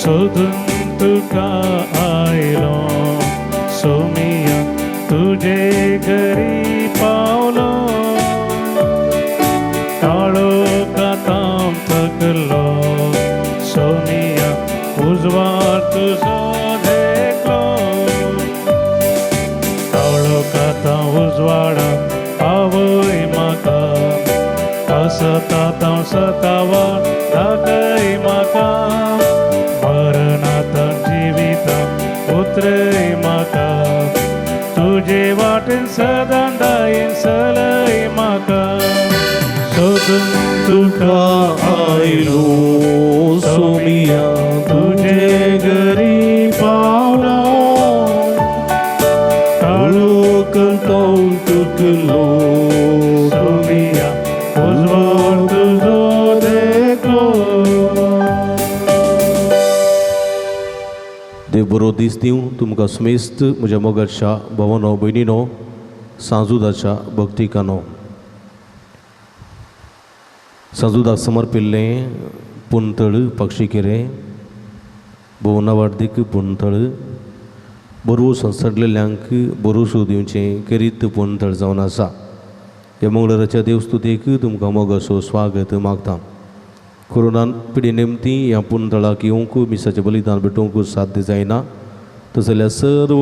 शोधून तुका आयलो सोमिया तुझे घरी पावलो काळो काताम थकलो सोमिया उजवार तुझो देखलो काळो काता उजवाडा आवय म्हाका सताता सतावा दाखय म्हाका मरणात जिवित उतरय म्हाका तुझे वाटेन सदां दायेन चलय म्हाका सोदून तुका आयलो सोमिया तुझे घरी पावलो काळो कंटाळून तुकलो सोमिया उजवाड तुझो देखलो. देव बरो दीस दिवं तुमकां समेस्त म्हज्या मोगाच्या भावांनो भयणीनो सांजुदाच्या भक्तिकानो. सांजुदाक समर्पिल्लें पुंतळ पक्षिकेरे भोवनावार्दीक पुंतळ बरो संसडलेल्यांक बरोसो दिवचें करीत पुंतळ जावन आसा. ह्या मंगळाराच्या देवस्तुतेक तुमकां मोगाचो स्वागत मागता. कोरोना पिडी निमती ह्या पुंतळाक येवंक मिसाचें बलिदान भेटोवंक साध्य जायना तस जाल्यार सर्व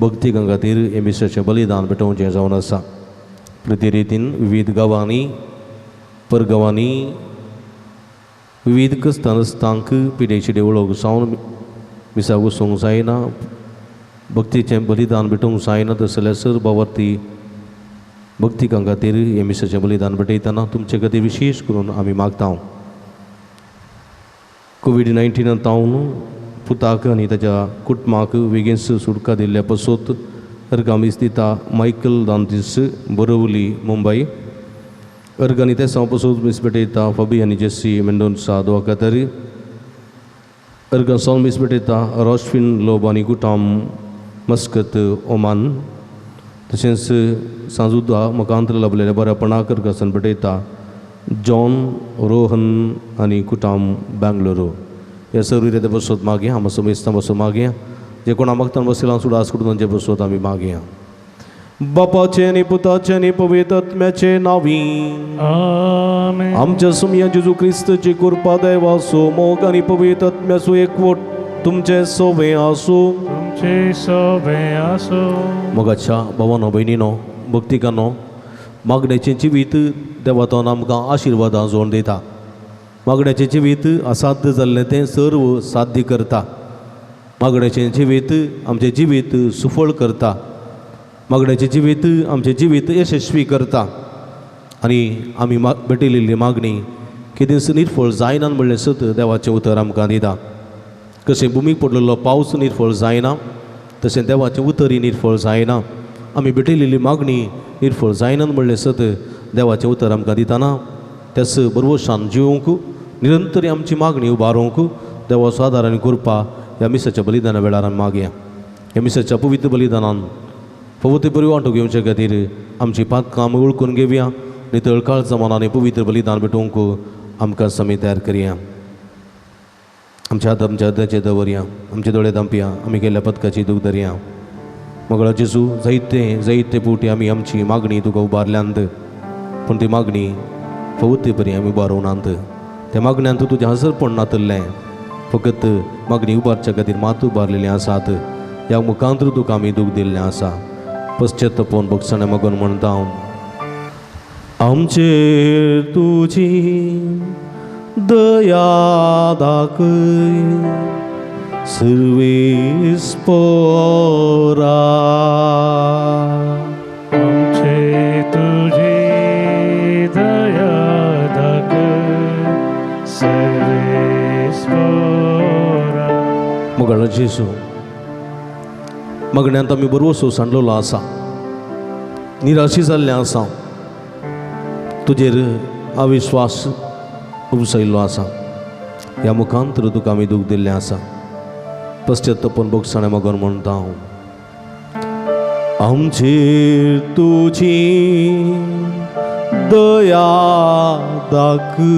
भक्तिकां खातीर हें मिसाचें बलिदान भेटोवचें जावन आसा. प्रती रितीन विविध गांवांनी परगांवांनी विविध कस्तांक पिडेची देवळोक जावन मिसाक वचूंक जायना भक्तीचें बलिदान भेटोवंक जायना तस जाल्यार सर्व भावार्थी भक्तिकां खातीर हें मिसाचें बलिदान भेटयतना तुमचे खातीर विशेश करून आमी मागता. कोविड-19 तावन पुताक आनी ताच्या कुटुंबाक बेगीनच सुटका दिल्ल्या पासत अर्गामी स्थिता मायकल दांतीस बोरवली मुंबय अर्गानी ते पासून मिस भेटयता फबी आनी जेसी मेंडोन्सा दोवाखातर अर्गां सावन मिस भेटयता रॉस्फिन लोब आनी कुटाम मस्कत ओमान तशेंच सांजुदा मकांतर लाभलेल्या बऱ्यापणाक अर्गासन भेटयता जॉन रोहन आनी कुटाम बेंगलोरू. ह्या सर्व ते बसत मागया हांव समेस्तां बसों मागया जे कोण मागता बसयला सुद्दां आस करून तांचे बसत आमी मागया. बापाचे आनी पुताचे आनी पवित्र आत्म्याचे नांवी आमेन. आमच्या सुमया जेजू क्रिस्ताची कृपा देवाचो मोग आनी पवित्र आत्म्याचो एकवट तुमचे सोबे आसूं. तुमचे सोबे आसूं. मोगाच्या भावांनो भयणीनो भक्तिकांनो मागण्याचें जिवीत देवातान आमकां आशिर्वादां जोड दिता. मागण्याचें जिवीत असाध्य जाल्लें तें सर्व साध्य करता. मागण्याचें जिवीत आमचें जिवीत सुफळ करता. मागण्याचें जिवीत आमचें जिवीत यशस्वी करता. आनी आमी भेटयलेली मागणी कितेंच निर्फळ जायना म्हणलें सत देवाचें उतर आमकां दिता. कशें भुमीक पडलेलो पावस निर्फळ जायना तशें देवाचें उतरय निर्फळ जायना. आमी भेटयलेली मागणी निर्फळ जायना म्हणलें सत देवाचें उतर आमकां दितना तेच बरवशान जिवंक निरंतर आमची मागणी उबारोवंक देवाचो आदार आनी कृपा ह्या मिसाच्या बलिदाना वेळार आमी मागया. ह्या मिसाच्या पवित्र बलिदानान पवित्र बरी वांटो घेवचे खातीर आमची पातकां आमी वळखून घेवया. नितळ काळजा मनांनी पवित्र बलिदान भेटोवंक आमकां समय तयार करया. आमच्या हात आमच्या हृदयाचेर दवरया. आमचे दोळे धांपया. आमी केल्ल्या पथकाची दूख धरया. मंगळा जेजू जायते फावटी आमी आमची मागणी तुका उबारल्यांत पूण ती मागणी पवित्र बरी आमी उबारोवनात. त्या मागण्यांत तुजें हजरपण नातल्लें फकत मागणी उबारच्या खातीर मात उबारलेलीं आसात. ह्या मुखांतर तुका आमी दूख दिल्लें आसा. पश्चात्तापोवन भक्षणे मागून म्हणटा आमचेर तुजी दया दाखय सर्वेस्परा. आमचे तुझी दया दाखय सर्वेस्परा. मोगाळ जेजू मागण्यांत आमी बरोसो सांडलेलो आसा. निराशी जाल्लें आसा, तुजेर अविश्वास उपसयल्लो आसा, ह्या मुखांतर तुका आमी दूख दिल्लें आसा. पश्चात्तापून बोगसाणें मागून म्हणटा हांव, आमचेर तुजी दया दाखय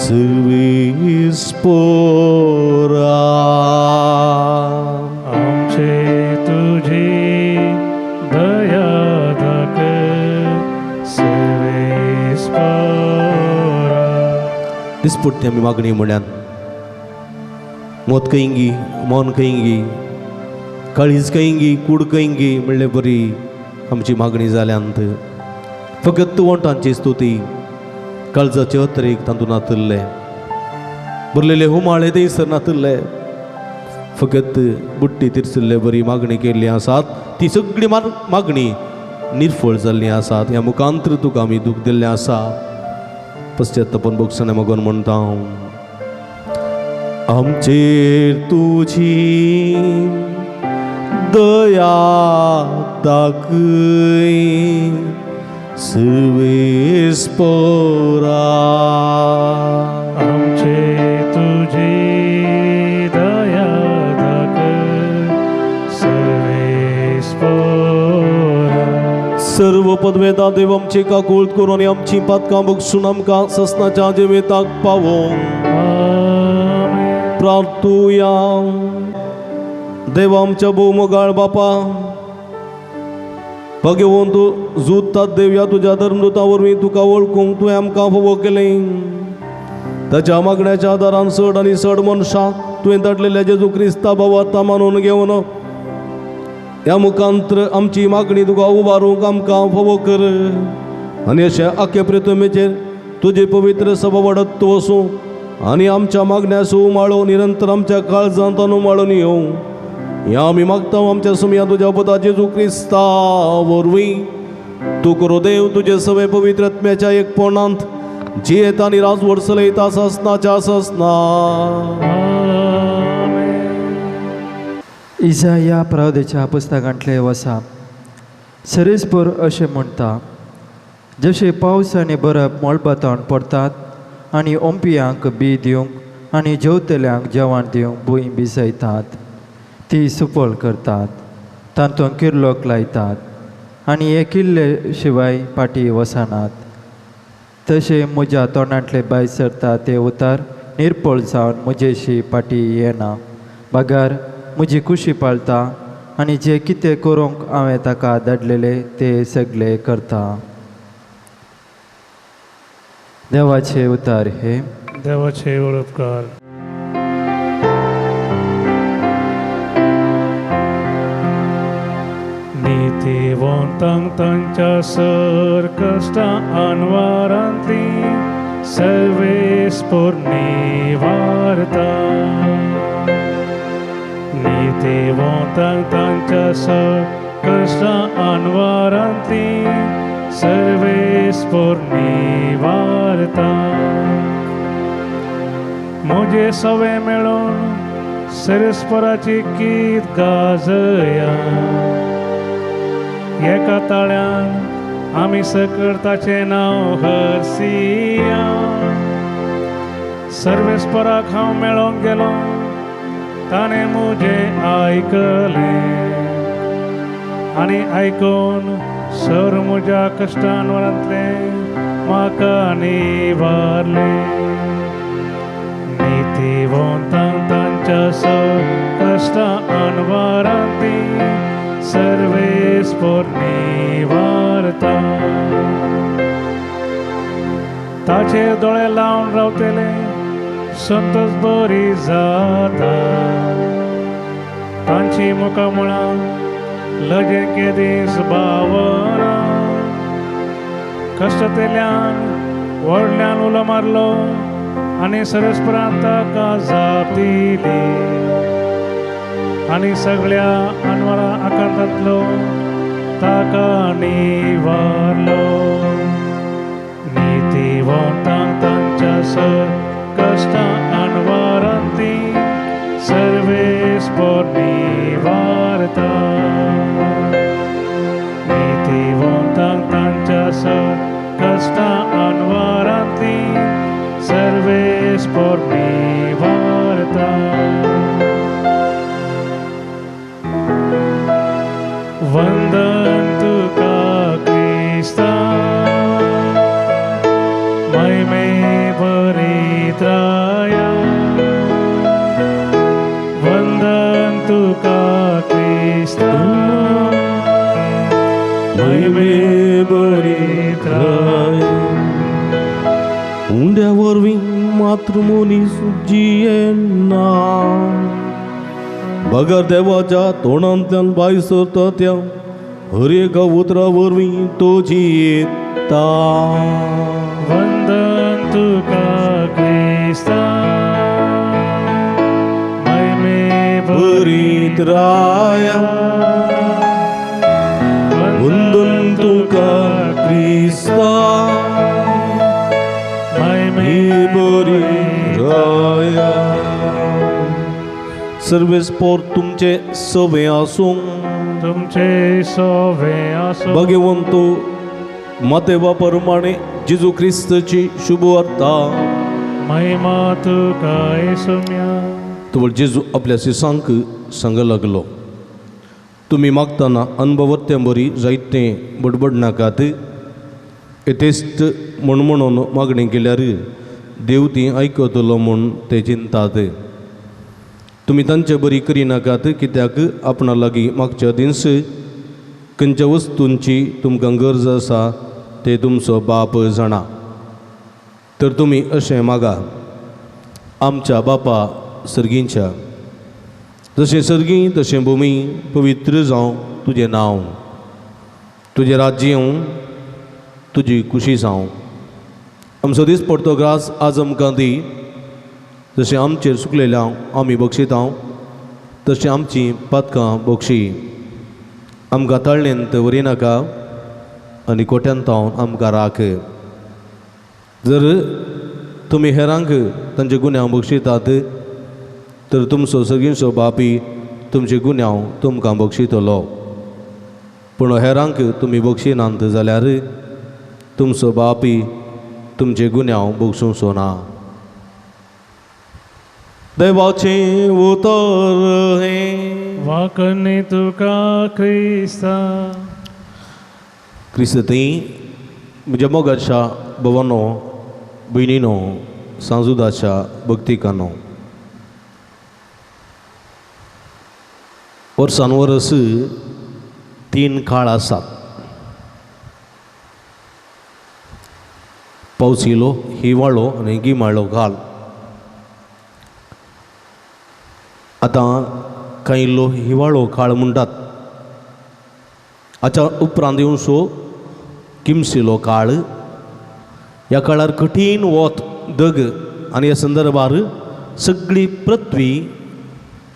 सर्वेस्परा. आमचे तुझी दया दाखय सर्वेस्परा. दिसपट्टी आमी मागणी म्हण्यान मोत कयंगी, मौन कयंगी, काळीज कयंगी, कूड कयंगी म्हणले बरी आमची मागणी जाल्यांत. फकत वंटांची स्तुती काळजाचे अत्रेक तातूंत नातल्ले, भरलेले हुमाळे थंयसर नातल्ले. फकत बुट्टी तिरसल्ले बरी मागणी केल्ली आसात, ती सगळी मागणी निर्फळ जाल्ली आसात. ह्या मुखांतर तुका आमी दूख दिल्लें आसा. पश्चात्तापून बोगसाणें मागून म्हणटा हांव, आमचेर तुजी दया दाखय सर्वेस्परा. आमचे तुझी दया दाखय सर्वेस्परा. सर्व पदवेदा देव आमची काकूळ करून आणि आमची पातकां बगसून आमकां ससनाच्या जिवेताक पावोंक प्रार्थुया. देव आमच्या भोवमोगाळ बापा, भगवंत जुतात देव या तुझ्या धर्मदूता वरवीं तुका वळखूंक तुवें आमकां फोव केलें. ताच्या मागण्याच्या आदारान चड आनी चड मनशांक तुवें धाडलेल्या जेजू क्रिस्ता भावार्था मानून घेवन ह्या मुखांतर आमची मागणी तुका उबारूंक आमकां फोव कर. आनी अशें आख्या प्रथमेचेर तुजी पवित्र सभा वाडत वसूं आनी आमच्या मागण्या सुमाळो निरंतर आमच्या काळजांत अनुमाळून येवं. ह्या आमी मागता आमच्या सुमया तुज्या पुता जेजू क्रिस्ता वरवीं. तूं करो देव तुजे सवे पवित्र आत्म्याच्या एकपणांत जियेता आनी राजवट चलयता ससनाच्या ससना. इसाया प्रवादीच्या पुस्तकांतले वसा सरेस्पर अशें म्हणटा, जशे पावस आनी बरफ मळबातावन पडटात आनी ओंपियांक बी दिवंक आनी जेवतल्यांक जेवण दिवंक भूंय भिजयतात, ती सुपळ करतात, तातूंत किर्लोक लायतात आनी हे किल्ले शिवाय पाटी वसनात. तशें म्हज्या तोंडांतले भायर सरता ते उतार निर्पळ जावन म्हजेशी पाटी येना. बागार म्हजी कुशी पाळता आनी जे कितें करूंक हांवें ताका धाडलेले ते सगळे करता. देवाचे उतार हे. देवाचे उपकार. नितीवंतांक तांच्या सर कश्टां आनवारांतली सर्वेस्पर निवारता. नितीवंतांक तांच्या सर कश्टां आनवारांतली सर्वेस्पर निवारता. म्हजे सवे मेळून सर्वेस्पराची गीत गाजया. एका ताळ्यान आमी सकळ ताचें नांव हरसिया. सर्वेस्पराक हांव मेळोंक गेलो, ताणें म्हजें आयकलें आनी आयकून सर म्हज्या कश्टांवरांतलें म्हाका निवारलें. नितीवंतांक तांच्या सर कश्टां आनवारांतली सर्वेस्पर निवारता. ताचेर दोळे लावन रावतले संतोष बरी जाता. तांची मुखामळां लजेके दीस भावना. कश्टतेल्यान व्हडल्यान उलो मारलो आनी सर्वेस्परान ताका जाप दिली आनी सगळ्या अनवरा आकांतांतलो ताका निवारलो. नितीवंतांक तांच्या सर कश्टां आनवारांतली सर्वेस्पर निवारता. mi varta. Vandan tuka Krista, महिमे परित्राया. वंदन तुका Krista, महिमे परित्राया. उंड्यावर मातृमोनी सुजियेना बगर देवाच्या तोंडांतल्यान बाय सरता त्या हर एका उतरावरवीं तोची येता. वंदन तुका Krista, महिमे परित्राया. वंदन तुका क्रिस्ता, महिमे परित्राया. सर्वेस्पोर तुमचे सवे आसूं तुमचे सोवे आसो. भगवंतो मातेवा प्रमाणे जेजू ख्रिस्ताची शुभ वार्ता. महिमा तुका येसुम्या. तो जेजू आपल्या शिसांक सांग लागलो, तुम्ही मागतना अनुभवत्या बरी जायते बडबड नाकात. एतेस्त म्हणून मागणी केल्यार देव ती आयकतलो म्हूण ते चिंतात. तुम्ही तांचे बरी करिनाकात, कित्याक आपणा लागीं मागच्या दिस खंयच्या वस्तूंची तुमकां गरज आसा ते तुमचो बाप जाणा. तर तुमी अशें मागा, आमच्या बापा सर्गींच्या, जशें सर्गी तशें भुमी पवित्र जावं तुजें नांव. तुजें राज्य येवं, तुजी खुशी जावं. आमचो दीस पडतो ग्रास आज आमकां दी. जशें आमचेर सुकलेल्या आमी बक्षिता, तशें आमची पातकां बक्षी. आमकां ताळणेंत व्हरी नाका आनी कोट्यांत आमकां राख. जर तुमी हेरांक तांचे गुन्यांव बक्षितात, तर तुमचो सगळींचो बापी तुमचे गुन्यांव तुमकां बक्षितलो. पूण हेरांक तुमी बक्षिनांत जाल्यार तुमचो बापी तुमचे गुन्यांव बक्षूंचो ना. देवाचें उतर हे वाकणे तुका Krista. क्रिस्ती म्हज्या मोगाच्या भवानो, भयणीनो, सांजुदाच्या भक्तिकानो, वर्सान वर्स 3 काळ आसात. पावस येयलो, हिंवाळो आनी गिमाळो काळ. आतां कांय लोक हिंवाळो काळ म्हणटात. हाच्या उपरांत येवचो किमसिलो काळ. ह्या काळार कठीण वत, दग आनी ह्या संदर्भार सगळी पृथ्वी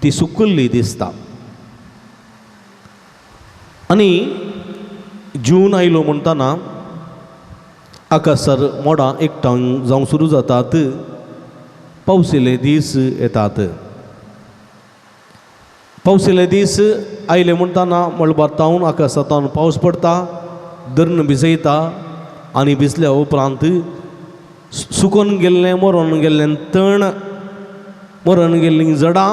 ती सुकल्ली दिसता. आनी जून आयलो म्हणटाना आकाशार मोडां एकठांय जावंक सुरू जातात. पावसिले दीस येतात. पावसिले दीस आयले म्हणटाना मळबातावन आकाशांतल्यान पावस पडटा, धरण भिजयता आनी भिजल्या उपरांत सुकून गेल्लें, मरून गेल्लें तण, मरून गेल्लीं झाडां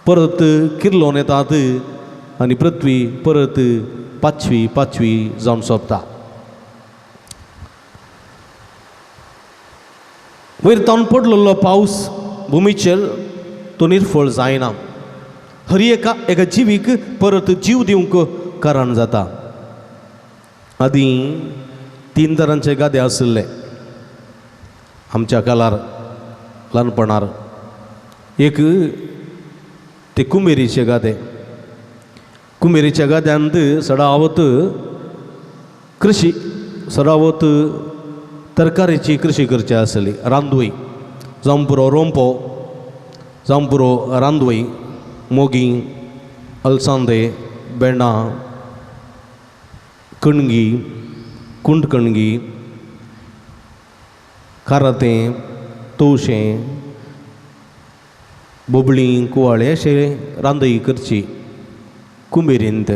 परत किर्लोवन येतात आनी पृथ्वी परत पाचवी जावन सोंपता. वयर पडलेलो पावस भुमीचेर तो निर्फळ जायना. हर एका जिवीक परत जीव दिवंक कारण जाता. आदीं 3 तरांचे गादे आसले आमच्या काळार, ल्हानपणार. एक ते कुमेरीचे गादे. कुमेरीच्या गाद्यांत सडावत कृषी, सडावत तरकारीची कृषी करची आसली. रांदवई जावं पुरो रोंपो, जावं पुरो रांदवई, मोगी, अळसांदे, बेंडां, कणगी, कुंड कणगी, खारातें, तवशें, बोबळीं, कुवाळे अशे रांदई करची कुंबेरींत.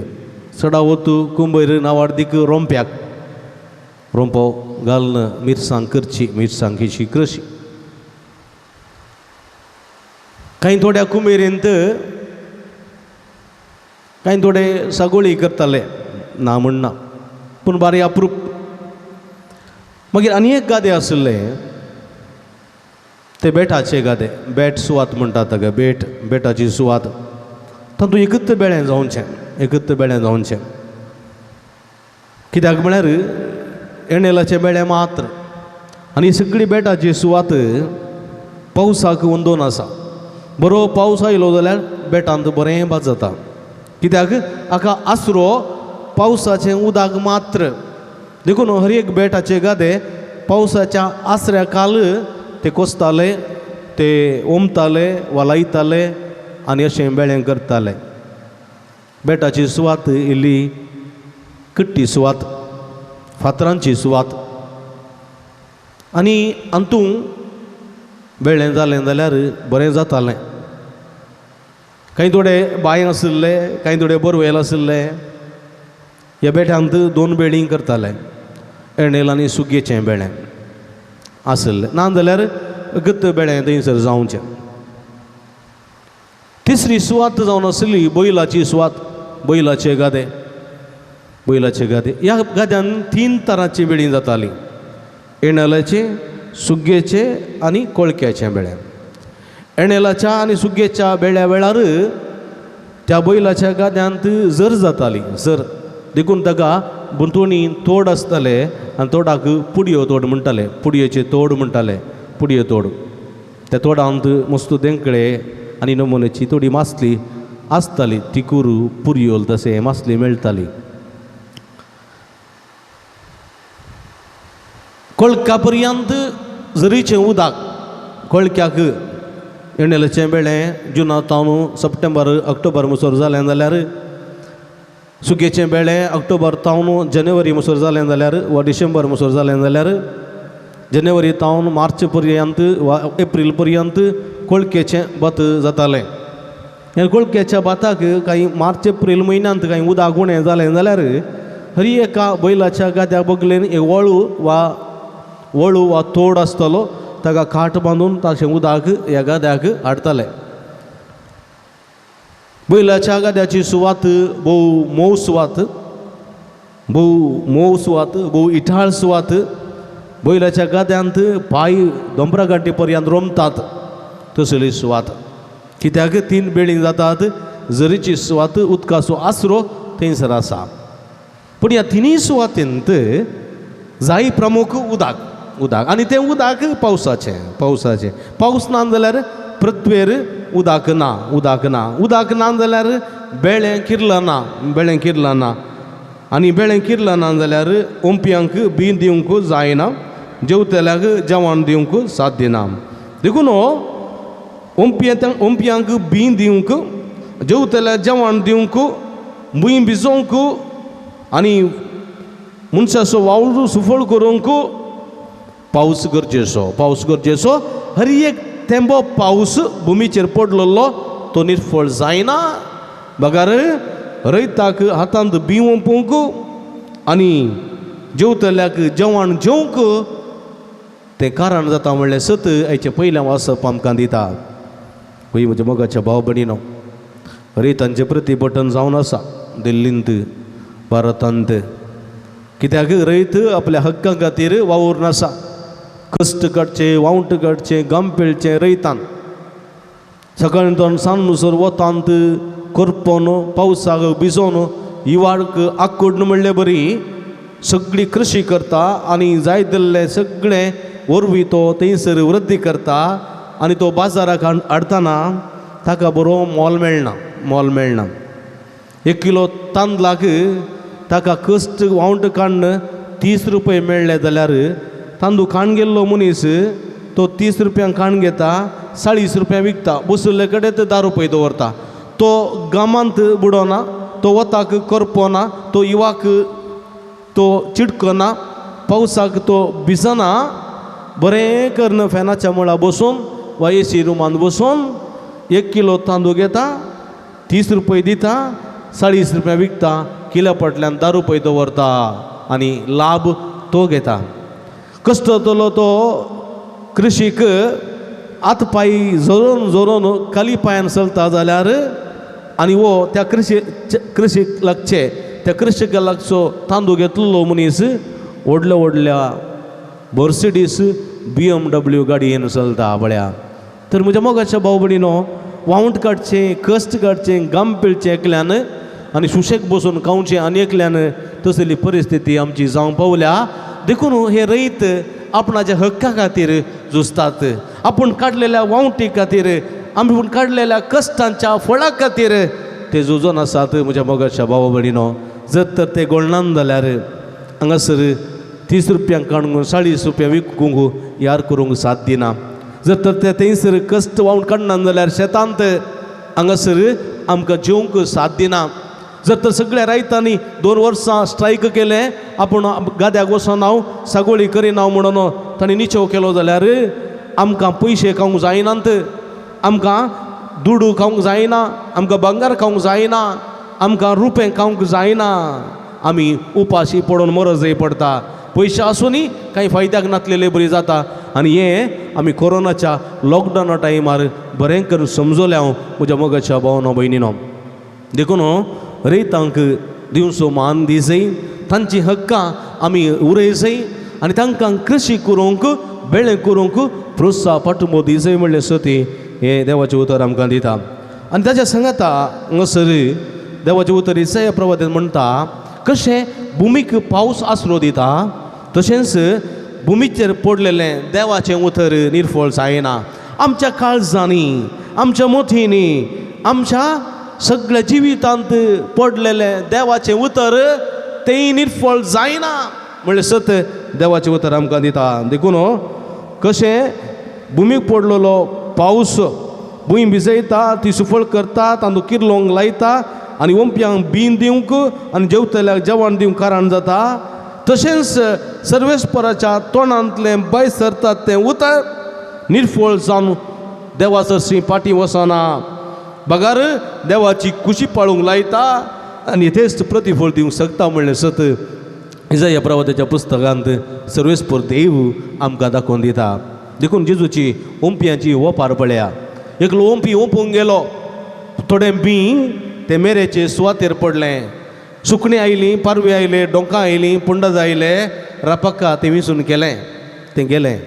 सडावत कुंबेर नांवाडीक रोंप्याक रोंपो घालून मिरसांग करची, मिरसांगेची कृषी. काही थोड्या कुमेरेंत काही थोडे सागोळी करताले ना म्हणना पूण बारी अप्रूप. मागीर आनी एक गादें आसले ते बेटाचे गादें, बेट सुवात म्हणटा ताका, बेटाची सुवात. तातूंत एकच बेळें जावचें, एकच बेळें जावचें. कित्याक म्हळ्यार एणेलाचे बेळें मात्र. आनी सगळी बेटाची सुवात पावसाक वंदोन आसा. बरो पावस आयलो जाल्यार बेटांत बरें भात जाता. कित्याक हाका आसरो पावसाचें उदक मात्र. देखून हर एक बेटाचे गादे पावसाच्या आसऱ्या काल ते कोसताले, ते ओमताले वा लायताले आनी अशें बेळें करताले. बेटाची सुवात इल्ली कट्टी सुवात, फातरांची सुवात. आनी अंतू बेळें जालें जाल्यार बरें जातालें. काही थोडे बांय आशिल्ले, काही थोडे बोरवेल आशिल्ले. ह्या बेट्यांत 2 बेळीं करताले, एणेल आनी सुगेचें बेळें आशिल्लें. ना जाल्यार गत्त बेळें थंयसर जावचें. तिसरी सुवात जावन आशिल्ली बैलाची सुवात, बैलाचे गादे, बैलाचे गादे. ह्या गाद्यान 3 तरांची बेळीं जातालीं, एणेलाचे, सुगेचे आनी कोळक्याचें बेळें. एणेलाच्या आनी सुगेच्या बेळ्या वेळार त्या बैलाच्या गाद्यांत जर जाताली, जर. देखून ताका बुंतोणी तोड आसताले आनी तोडाक पुडयो तोड म्हणटाले, पुडयेचे तोड म्हणटाले, पुडयो तोड. त्या तोडांत मस्त देंकळे आनी नमुन्याची थोडी मासली आसताली, तिकूर, पुरयोल तशें मासली मेळटाली. कोळक्या पर्यंत झरीचें उदक, कोळक्याक एणेलाचें बेळें जुनांतावन सप्टेंबर ऑक्टोबर म्हणसर जालें जाल्यार, सुगेचें बेळें ऑक्टोबर तावन जानेवारी म्हणसर जालें जाल्यार वा डिसेंबर म्हणसर जालें जाल्यार, जानेवारी तावन मार्च पर्यंत वा एप्रील पर्यंत कोळक्याचें भात जातालें. ह्या कोळक्याच्या भाताक काही मार्च एप्रील म्हयन्यांत काही उदक उणें जालें जाल्यार हर एका बैलाच्या गाद्या बगलेन एक वळू वा तोड आसतलो, ताका खाट बांदून ताचें उदक ह्या गाद्याक हाडताले. बैलाच्या गाद्याची सुवात भोव मोव सुवात, भोव इठाळ सुवात. बैलाच्या गाद्यांत पाय दोंबरा गांठी पर्यंत रोमतात तसली सुवात. कित्याक 3 बेळीं जातात. झरीची सुवात, उदकाचो आसरो थंयसर आसा. पूण ह्या 3 सुवातेंत जाय प्रमुख उदक आनी तें उदक पावसाचें. पावस ना जाल्यार पृथ्वेर उदक ना जाल्यार बेळें किरलां ना. आनी बेळें किरलां ना जाल्यार ओंपयांक बी दिवंक जायना, जेवतल्याक जेवण दिवंक साध्य ना. देखून ओंपयांक बी दिवंक, जेवतल्याक जेवण दिवंक, भुंय भिजोवंक आनी मनशाचो वावर सुफळ करूंक पावस गरजेचो. हर एक थेंबो पावस भुमीचेर पडलेलो तो निर्फळ जायना. बगार रयताक हातांत बी ओंपूंक आनी जेवतल्याक जेवण जेवंक तें कारण जाता म्हणलें सत हाचे पयल्या वाचप आमकां दिता. खंय म्हज्या मोगाच्या भाव भयणीनो, रयतांचें प्रतिभटन जावन आसा दिल्लींत, भारतांत. कित्याक रयत आपल्या हक्कां खातीर वावूर आसा. कश्ट काडचे, वावंट काडचे, घाम पिळचे रयतान. सकाळीं सांज नुसर वतांत करपोन, पावसाक भिजोवन, हिवाळक आंकडून म्हणलें बरी सगळी कृशी करता आनी जाय दिल्लें सगळें वरवीं तो थंयसर वृद्धी करता. आनी तो बाजाराक हाडटाना ताका बरो मोल मेळना. 1 किलो तांदळाक ताका कश्ट वावंट काडून 30 रुपये मेळ्ळे जाल्यार तांदूळ खाण गेल्लो मनीस तो 30 रुपयांक खाण घेता, 40 रुपया विकता. बसले कडेन ते 10 रुपये दवरता. तो गामांत बुडोना, तो वताक करपोना, तो इवाक तो चिडकना, पावसाक तो भिजना. बरें करून फॅनाच्या मुळा बसून वा AC रुमान बसून 1 किलो तांदूळ घेता, 30 रुपये दिता, 40 रुपया विकता. किल्या फाटल्यान 10 रुपये दवरता आनी लाभ तो घेता. कश्ट जातलो तो कृषीक आत पायी जोरून जोरून खाली पांयान चलता जाल्यार आनी वो त्या कृषीक लागचे त्या कृषीक लागचो तांदूळ घेतलेलो मनीस व्हडल्या व्हडल्या मर्सिडीस BMW गाडयेन चलता बळ्या. तर म्हज्या मोगाच्या भाव भयणीनो, वावंट काडचें, कश्ट काडचें, घाम पिळचें एकल्यान आनी सुशेग बसून खावचें आनी एकल्यान, तसली परिस्थिती आमची जावं पावल्या. देखून हे रैत आपणाच्या हक्का खातीर झुजतात, आपूण काडलेल्या वावंटी खातीर, आपूण काडलेल्या कश्टांच्या फळा खातीर ते झुजून आसात. म्हज्या मोगाच्या भाव भयणीनो, जर तर ते गोळनान जाल्यार हांगासर 30 रुपयांक काडूंक 40 रुपया विकूंक यार करूंक साथ दिना. जर तर ते थंयसर कश्ट वावून काडना जाल्यार शेतांत हांगासर आमकां जेवंक साथ दिना. जर तर सगळ्या रायतांनी 2 वर्सां स्ट्रायक केलें, आपूण गाद्याक वचोन हांव सागोळी करिना म्हणून तांणी निचेव केलो जाल्यार आमकां पयशे खावंक जायनात, आमकां दुडू खावंक जायना, आमकां भांगार खावंक जायना, आमकां रुपें खावंक जायना. आमी उपाशी पडून मरजय पडटा. पयशे आसुनी कांय फायद्याक नातलेले बरी जाता. आनी हें आमी कोरोनाच्या लॉकडावना टायमार बरें करून समजोलें हांव म्हज्या मोगाच्या भावनो भयणीनो. देखून रैतांक दिवचो मान दिसय, तांची हक्कां आमी उरयसय आनी तांकां कृशी करूंक बेळें करूंक प्रोत्साह पाठबळ दिसय म्हणलें सती हें देवाचें उतर आमकां दिता. आनी ताच्या सांगाता हांगासर देवाचें उतर इसाया प्रवादीन म्हणटा, कशें भुमीक पावस आसरो दिता तशेंच भुमीचेर पडलेलें देवाचें उतर निर्फळ जायना. आमच्या काळजांनी, आमच्या मोठींनी, आमच्या सगळ्या जिवितांत पडलेलें देवाचें उतर तें निर्फळ जायना म्हणलें सत देवाचें उतर आमकां दिता. देखून कशें भुमीक पडलेलो पावस भूंय भिजयता, ती सुफळ करता, तांदूळ किर्लोंक लायता आनी ओंप्यांक बीन दिवंक आनी जेवतल्याक जेवण दिवंक कारण जाता, तशेंच सर्वेस्पराच्या तोंडांतलें भायर सरता तें उतर निर्फळ जावन देवा सरसी पाटी वचना. बगार देवाची कुशी पाळूंक लायता आनी तेच प्रतिफळ दिवंक शकता म्हणलें सत इसाया प्रवादीच्या पुस्तकांत सर्वेस्पर देव आमकां दाखोवन दिता. देखून जेजूची ओंप्यांची ओंपार पळया. एकलो ओंपी ओंपूंक गेलो, थोडें बी ते मेरेचे सुवातेर पडलें. सुकणीं आयलीं, पारवी आयले, डोंकां आयलीं, पुंडज आयले, रापाका तें विसून केलें, तें गेलें.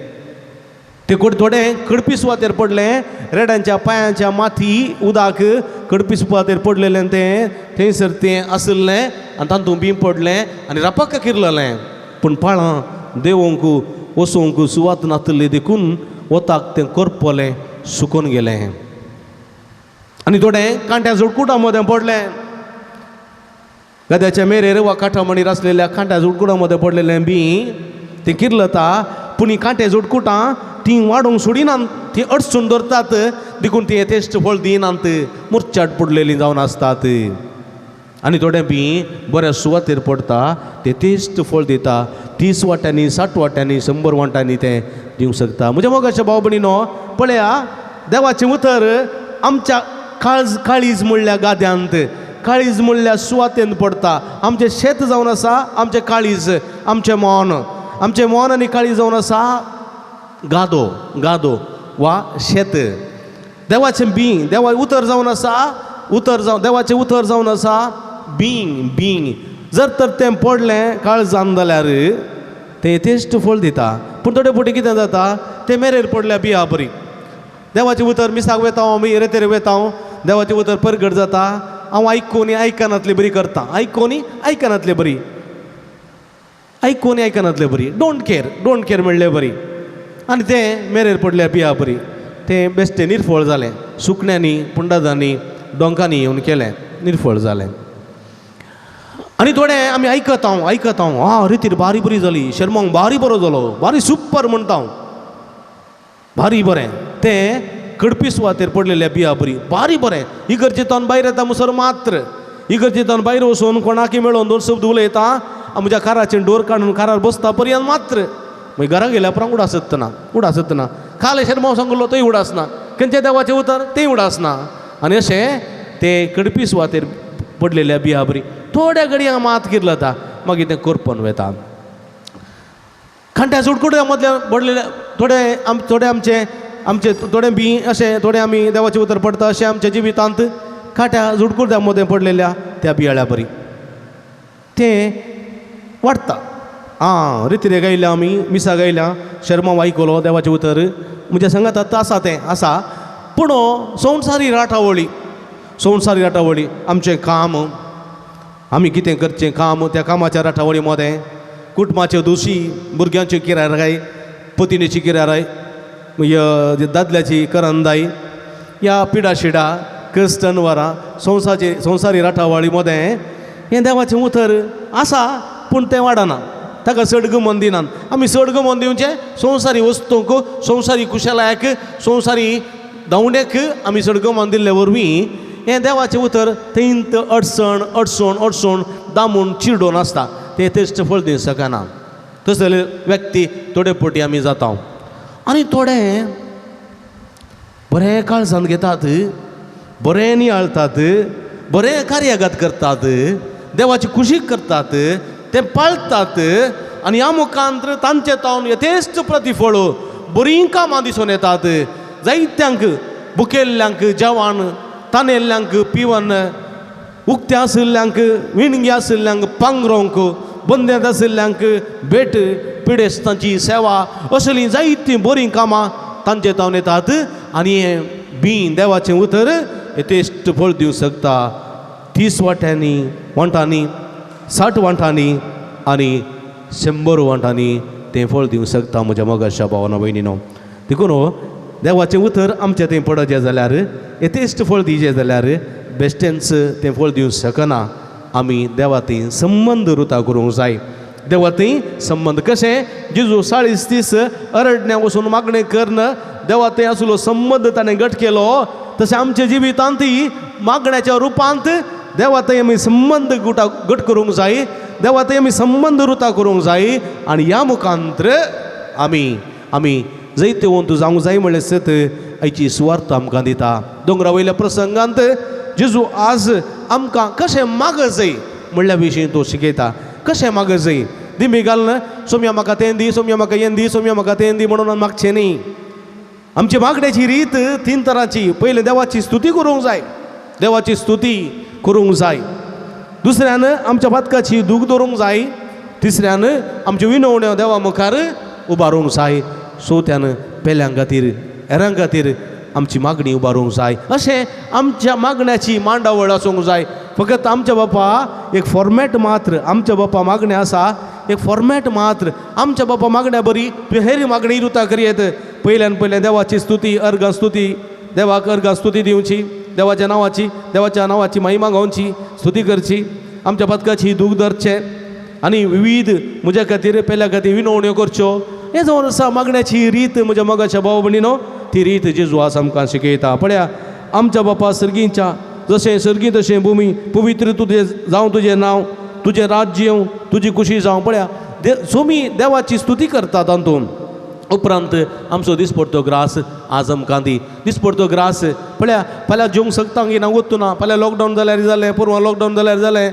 ते थोडें कडपी सुवातेर पडलें, रेड्यांच्या पांयाच्या माथी उदाक कडपी सुवातेर पडलेलें तें थंयसर तें आसलें आनी तातूंत बी पडलें आनी रापाका किरलेलें. पूण पाळां देवोंक वचोंक सुवात नासली देखून वताक तें करपलें, सुकून गेलें. आनी थोडें कांट्या जुडकुटां मदें पडलें. गद्याच्या मेरेर वा काठामणीर आसलेल्या कांट्या जुडकुटां मदें पडलेलें बी तें किर्लता. पूण ही कांटे जुडकुटां तीं वाडोवंक सोडिनात, तीं अडसून धरतात, देखून तीं येथेश्ट फळ दिनात, मुरचाट पडलेलीं जावन आसतात. आनी थोडें बी बऱ्या सुवातेर पडटा, ते तेश्ट फळ दिता. 30 वाट्यांनी, 60 वाट्यांनी, 100 वाट्यांनी तें दिवंक शकता. म्हज्या मोगाच्या भाव भयणीनो, पळया देवाचें उतर आमच्या काळीज म्हणल्या गाद्यांत, काळीज म्हणल्या सुवातेंत पडटा. आमचें शेत जावन आसा आमचें काळीज, आमचें मोन आनी काळीज जावन आसा गादो वा शेत. देवाचें देवा उतर जावन आसा, देवाचें उतर जावन आसा बींग. जर तर तें पडलें काळजान जाल्यार तें येथेश्ट फळ दिता. पूण थोडे फावटी कितें जाता, तें मेरेर पडल्या बिया बरी. देवाचें उतर मिसाक वेता हांव, आमी रेतेर वेता हांव, देवाचें उतर परगट जाता, हांव आयकोनी आयकनातली बरी करता, आयकोनी आयकनातली बरी, आयकोनी आयकनातली बरी, डोंट केअर म्हणलें बरी. आनी तें मेरेर पडल्या पिया बरी, तें बेश्टें निर्फळ जालें. सुकण्यांनी, पुंडजांनी, डोंकांनी येवन केलें, निर्फळ जालें. आनी थोडें आमी आयकता हांव, रितीर बारी बरी जाली, शर्मांक बारी बरो जालो, बारी सुपर म्हणटा हांव, भारी बरें. तें कडपी सुवातेर पडलेल्या बिया बरी, बारी बरें. इगर्जेतान भायर येता मुसर मात्र, इगर्जेतान भायर वचून कोणाकय मेळोन 2 शब्द उलयता, म्हज्या काराचें डोर काडून कारार बसता पर्यंत मात्र. मागीर घरा गेल्या उपरांत उडासतना खाले शर्मा सांगलो तोय उडासना, खंयच्या देवाचें उतर तें उडासना. आनी अशें तें कडपी सुवातेर पडलेल्या बिया बरी थोड्या घडयां मात किर्लता, मागीर तें करपन वेता. खांट्या जुडकुड्या मदल्या पडलेल्या थोडे आमचे आमचे थोडे बी असे थोडे आम्ही देवाचे उतर पडता असे आमच्या जिवितांत काट्या झुडकुर्द्यामध्ये पडलेल्या त्या बियाळ्या बरी ते वाटता रितीरे गायल्या आमी मिसा गायल्या शर्मा वायकलो देवाचे उतर म्हणजे सांगात आसा तें आसा पूण संवसारी राठावळी आमचें काम आमी कितें करचें काम त्या कामाच्या राठावळी मदें कुटुंबाच्यो दोशी भुरग्यांच्यो किराय पत्नीची किराय दादल्याची करंदाई या पिडाशिडा क्रिस्तनवरां संवसारी राठावळी मदें हें देवाचें उतर आसा पूण तें वाडना ताका चड गमन दिनात आमी चड गमन दिवचें संवसारी वस्तूंक संवसारी कुशलायक संवसारी धांवडेक आमी चड गमन दिल्ले वरवीं हें देवाचें उतर थंयत अडचण दामून चिडोवन आसता तें तेस्ट फळ दिवंक शकना तसले व्यक्ती थोडे पटी आमी जाता आनी थोडे बरें काळजान घेतात बरें नियाळतात बरें कार्यागत करतात देवाची कुशीक करतात ते पाळतात आनी ह्या मुखांत तांचे तावन यथेस्त प्रतिफळ बरीं कामां दिसून येतात जायत्यांक भुकेल्ल्यांक जेवण तानेल्ल्यांक पिवन उक्त्या आशिल्ल्यांक विणगी आशिल्ल्यांक पांगरोंक बंद्यांत आशिल्ल्यांक भेट पिडेस्तांची सेवा असलीं जायतीं बरीं कामां तांचे तावन येतात आनी हें बी देवाचें उतर यथेश्ट फळ दिवंक शकता 30 वांटांनी 60 वांटांनी आनी 100 वांटांनी तें फळ दिवंक शकता म्हज्या मोगाच्या भावानो भयणीनो देखून देवाचें उतर आमचें थंय पडचें जाल्यार यथेश्ट फळ दिवचें जाल्यार बेश्टेंच तें फळ दिवंक शकना आमी देवा थंय संबंद रुता करूंक जाय देवा थंय संबंद कशें जेजू 40 दीस अरण्या वचून मागणें करन देवा थंय आसलो संबंद ताणें घट केलो तशें आमच्या जिवितांतय मागण्याच्या रुपांत देवा थंय आमी संबंद घट करूंक जाय देवा थंय आमी संबंद रुता करूंक जाय आनी ह्या मुखांत्र आमी जैतवंत जावंक जाय म्हणलें सत आयची सुवार्थ आमकां दिता दोंगरा वयल्या प्रसंगांत जेजू आज आमकां कशें माग जाय म्हणल्या विशीं तो शिकयता कशें माग जाय दिमी घालन सोम्या म्हाका तें दी सोम्या म्हाका हें दी सोम्या म्हाका तें दी म्हणून मागचें न्ही आमची मागण्याची रीत 3 तरांची पयलें देवाची स्तुती करूंक जाय देवाची स्तुती करूंक जाय दुसऱ्यान आमच्या बातकाची दूख दवरूंक जाय तिसऱ्यान आमच्यो विनवण्यो देवा मुखार उबारूंक जाय चवथ्यान पेल्यांक खातीर हेरां खातीर आमची मागणी उबारूंक जाय अशें आमच्या मागण्याची मांडावळ आसूंक जाय फकत आमच्या बापा एक फॉर्मॅट मात्र आमच्या बापा मागणें आसा एक फॉर्मॅट मात्र आमच्या बापा मागण्या बरी हेर मागणी रुता करियेत पयल्यान देवाची स्तुती अर्गां स्तुती देवाक अर्गां स्तुती दिवची देवाच्या नांवाची महिमा गावची स्तुती करची आमच्या पदकाची दूख धरचें आनी विविध म्हज्या खातीर पेल्या खातीर विनवण्यो करच्यो हे जावन आसा मागण्याची रीत म्हज्या मोगाच्या भाव भयणीनो ती रीत जेजू आज आमकां शिकयता पळया आमच्या बापा सर्गींच्या जशें सर्गी तशें भुमी पवित्र तुजें जावं तुजें नांव तुजें राज्य येवं तुजी खुशी जावं पळया सोमी देवाची स्तुती करता तातूंत उपरांत आमचो दिसपडटो ग्रास आज आमकां दी दिसपडटो ग्रास पळया फाल्यां जेवंक शकता की ना वतू ना फाल्यां लॉकडावन जाल्यार जालें परवां लॉकडावन जाल्यार जालें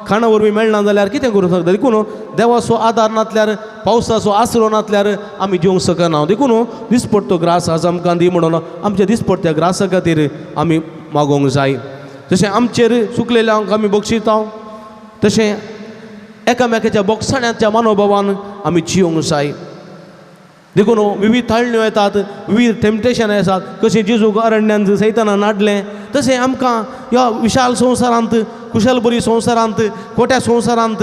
खाणा वरवीं मेळना जाल्यार कितें करूंक शकता देखून देवाचो आदार नासल्यार पावसाचो आसरो नासल्यार आमी जेवंक शकना देखून दिसपडटो ग्रास आज आमकां दी म्हणून आमच्या दिसपडट्या ग्रासा खातीर आमी मागोवंक जाय जशें आमचेर सुकलेल्यांक आमी बक्षिता तशें एकामेकाच्या बोगसाण्याच्या मनोभावान आमी जियोंक जाय देखून विविध ताळण्यो येतात विविध टेम्पटेशन येतात कशें जेजूक अरण्यांत सैतानान नाडलें तशें आमकां ह्या विशाल संवसारांत कुशल बरी संवसारांत खोट्या संवसारांत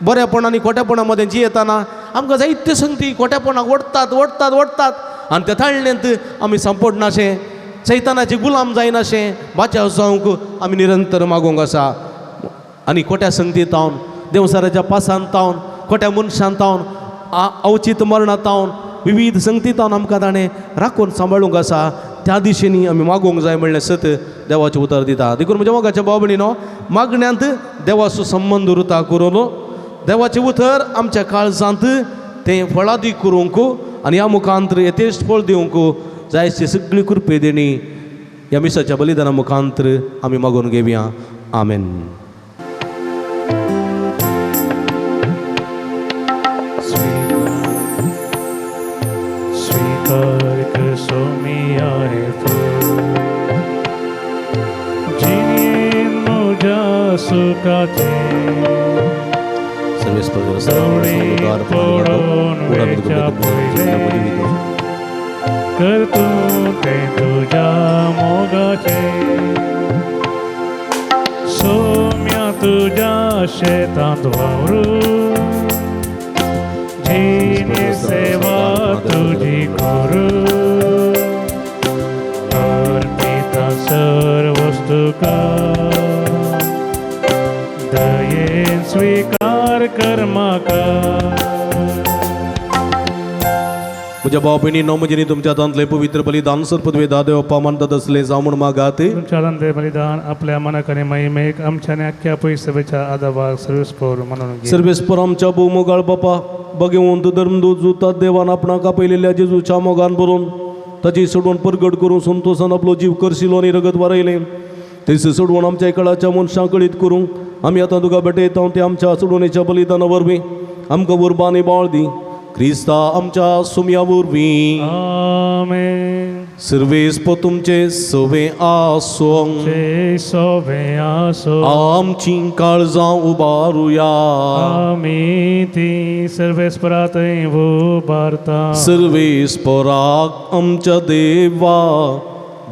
बरेपण आनी खोटेपणा मदें जियेतना आमकां जायत्यो संगती खोटेपणाक ओडटात आनी त्या ताळणेंत आमी सांपडनाशें सैतानाचे गुलाम जायनाशें बाच्या जावंक आमी निरंतर मागोवंक आसा आनी खोट्या संगती तावन देवसाराच्या पासांत तावन खोट्या मनशांत तावन अवचित मरणा तावन विविध संगती तावन आमकां ताणें राखून सांबाळूंक आसा त्या दिशेनी आमी मागोवंक जाय म्हणलें सत देवाचें उतर दिता देखून म्हज्या मोगाच्या भाव भयणीनो मागण्यांत देवाचो संबंद उरता करून देवाचें उतर आमच्या काळजांत तें फळादी करूंक आनी ह्या मुखांत यथेश्ट फळ दिवंक जायची सगळी कृपे देणी ह्या मिसाच्या बलिदाना मुखांत आमी मागून घेवया आमेन. Sweet मोगाचे सर्वेस्पर कर तू ते तुझ्या मोगाचे सोम्या तुझ्या शेतात वावरू जीने सेवा तुझी करू अर्पिता सर्वस्तु का दयेन स्वीकार कर्मा का म्हज्या भाव भयणींनो म्हजेनी तुमच्या हातांतले पवित्र बलिदान सर्पद्वे दादेव पामानतात असले जावून मागात तुमच्या हातांतले बलिदान आपल्या मनाकाने महिमेक आमच्याने अख्ख्या पयसभेच्या आदाबाग सर्वस्पोर म्हणून घे. सर्वेस्पर आमच्या भोवमोगाळ बापा भगवंत धर्मदूत जुतात देवान आपणाक आपयलेल्या जेजूच्या मोगान भरून ताची सोडवण परगट करून संतोषान आपलो जीव करशिलो आनी रगत वारयले तेच सोडवण आमच्या काळाच्या मनशां कळीत करूं आमी आतां तुका भेटयता ते आमच्या सोडवणेच्या बलिदाना वरवीं आमकां उर्बानी बाळ दी क्रिस्ता आमच्या सुम्या वरवीं आमेन. सर्वेस्प तुमचे सवे आसो जय सोबे आसो आमची काळजां उबारुया आमी ती सर्वेस्परातय उबारता सर्वेस्पराक आमच्या देवा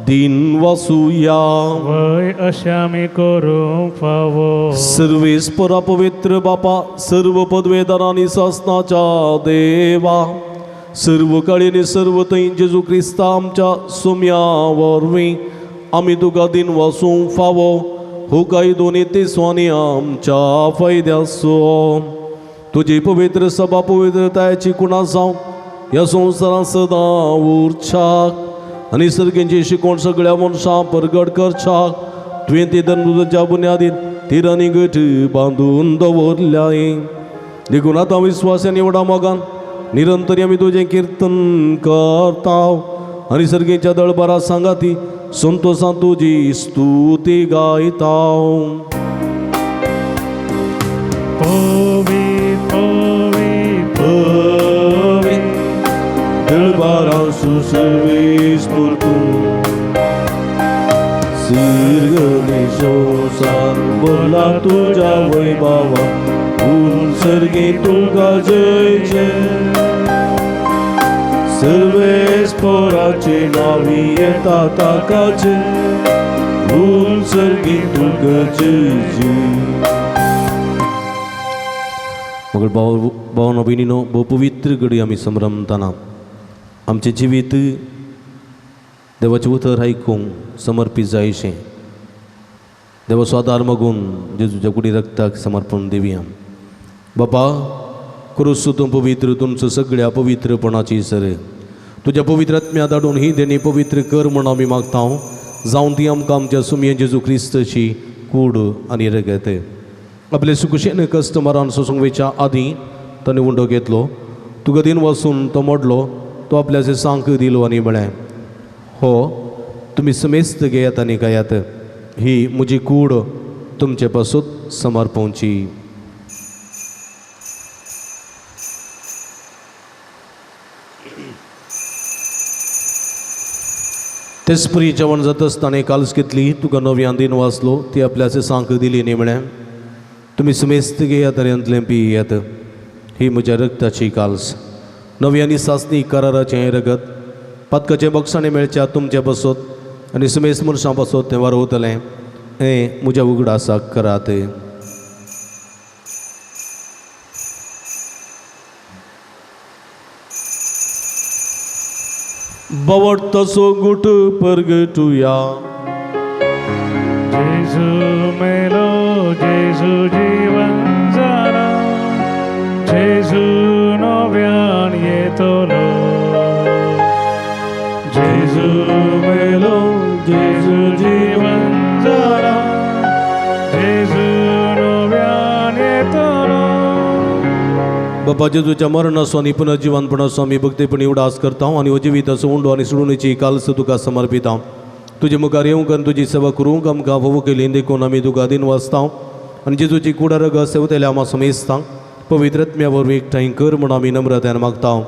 दिन वासुया वय अशें आमी करूंक फावो सर्वेस्परा पवित्र बापा सर्व पदवेदारांनी सासनाच्या देवा सर्व काळीनी सर्व थंय जेजू क्रिस्ता आमच्या सुम्या वरवीं आमी तुका दिन वासूंक फावो हो काही दोनी तिसवांनी आमच्या फायद्याचो तुजी पवित्र सभा पवित्रतायेची कुणा जावं ह्या संवसारांत सदां उरच्याक आनी सर्गेंची शिकोवण सगळ्या मनशां परगट करच्याक तुवें ती धर्मदूताच्या बुन्यादीन तीर आनी गठ बांदून दवरल्याय देखून आतां विस्वासान एवढा मोगान निरंतर आमी तुजें कीर्तन करताव आनी सर्गेच्या दळबारा सांगाती संतोषान तुजी स्तुती गायताव पवित्र पवित्र दळबारा सर्वेस्पर तूं सिरगणे संसार बोला तुझ्या वैभवा उन सर्गे तुका जय जय सर्वेस्पराचे नावी येता ताकाचे उन सर्गे तुका जय जय मग भावना भयणीनो भोव पवित्र घडी आमी संभ्रमतना आमचे जिवीत देवाचे उतर आयकूंक समर्पीत जायशें देवाचो आदार मागून जेजूच्या कुडी रक्ताक समर्पण दिवया बापा करूस तूं पवित्र तुमचो सगळ्या पवित्रपणाची सर तुज्या पवित्र आत्म्या धाडून ही देणी पवित्र कर म्हण आमी मागता जावन ती आमकां आमच्या सुमये जेजू क्रिस्ताची कूड आनी रगत आपले सुखशेन कस्टमरान सोसूंक आदीं ताणें उंडो घेतलो तुका दिन वचून तो मोडलो तो आपल्याचे सांक दिलो आनी म्हळें हो तुमी समेस्त घेयात आनी गायात ही म्हजी कूड तुमचे पासून समर्पोवची तेच परी जेवण जाता आसतना काल्स घेतली तुका नव्यान दिन वाचलो ती आपल्याचे सांक दिली न्ही म्हळें तुमी समेस्त घेयात आनी अंतलें पियेयात ही म्हज्या रक्ताची काल्स नव्यानी सासणी कराराचें रगत पातकाचें बक्षाणें मेळच्या तुमचे बसत आनी समेस्त मनशां बसत तें वारोवतलें हें म्हज्या उगडासाक करात बवट तसो गुट परगटुया जेजू मेलो जेजू जीवन जाना जेजू नव्यान येतलो जेजू मेलो जेजू जीवन जाना जेजू नव्यान येतलो बापा जेजूच्या मरणाचो आनी पुनर्जिवानपणाचो आमी भक्तीपणी उडास करता आनी हो जिविताचो उंडो आनी सोडुणेची काल्स तुका समर्पिता तुजे मुखार येवंक आनी तुजी सेवा करूंक आमकां फोव केली देखून आमी तुका दिन वाचता आनी जेजूची कुडा रग सेवतेल्या आमी समेजता पवित्रत्म्या वरवीं एकठांय कर म्हण आमी नम्रतायेन मागता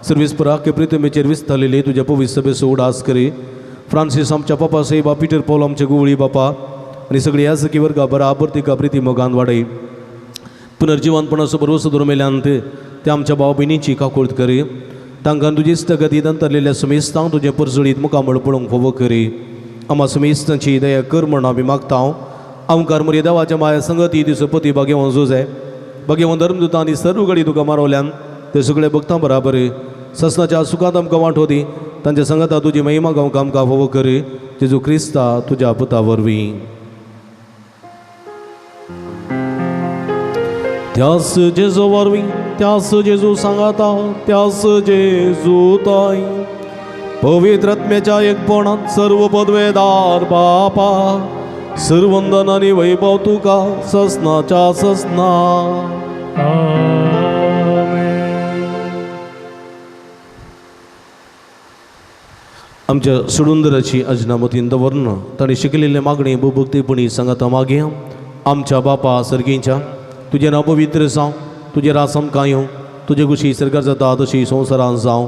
सर्वेस्पराक प्रितमेचेर विस्तारलेली तुज्या पवित्र सभेचो उडास करी फ्रांसीस आमच्या पापा सेवा पिटर पौल आमचे गुवळी बापा आणि सगळी ह्या सखीवर का बराबर ती काबरी मोगान वाडय पुनर्जीवनपणाचो भरवसो दवरून मेल्यान ते आमच्या भाव भयणीची काकुळट करी तांकां तुजी इस्तगतीत अंतरलेल्या सुमेस्तांक तुजे परजळीत मुखामळ पळोवंक फोव करी आम्हा सुमेस्तांची दया कर म्हण आमी मागता आमकां मरे देवाच्या माया संगती दिसपती भाग्यवान जोजाय भाग्यवान धर्मदुता आनी सर्व घडी तुका मारवल्यान ते सगळे भक्तां बराबर ससनाच्या सुखांत आमकां वांटो दी तांच्या संगता तुजी महिमा गावंक आमकां फोव करी जेजू क्रिस्ता तुज्या पुता वरवीं त्यास जेजू वरवीं त्यास जेजू सांगाता त्यास जेजू ताई पवित्र आत्म्याच्या एकपणात सर्व पदवेदार बापा सर्वंदन आणि वैभव तुका ससनाच्या ससना आमच्या सुडुंदराची अजनामतीन दवरन ताणें शिकलेले मागणी भुभक्तीपणी सांगाता मागे आमच्या बापा सर्गींच्या तुजें नांव पवित्र जावं तुजें रास आमकां येवं तुजे कुशी सरकार जाता तशी संवसारांत जावं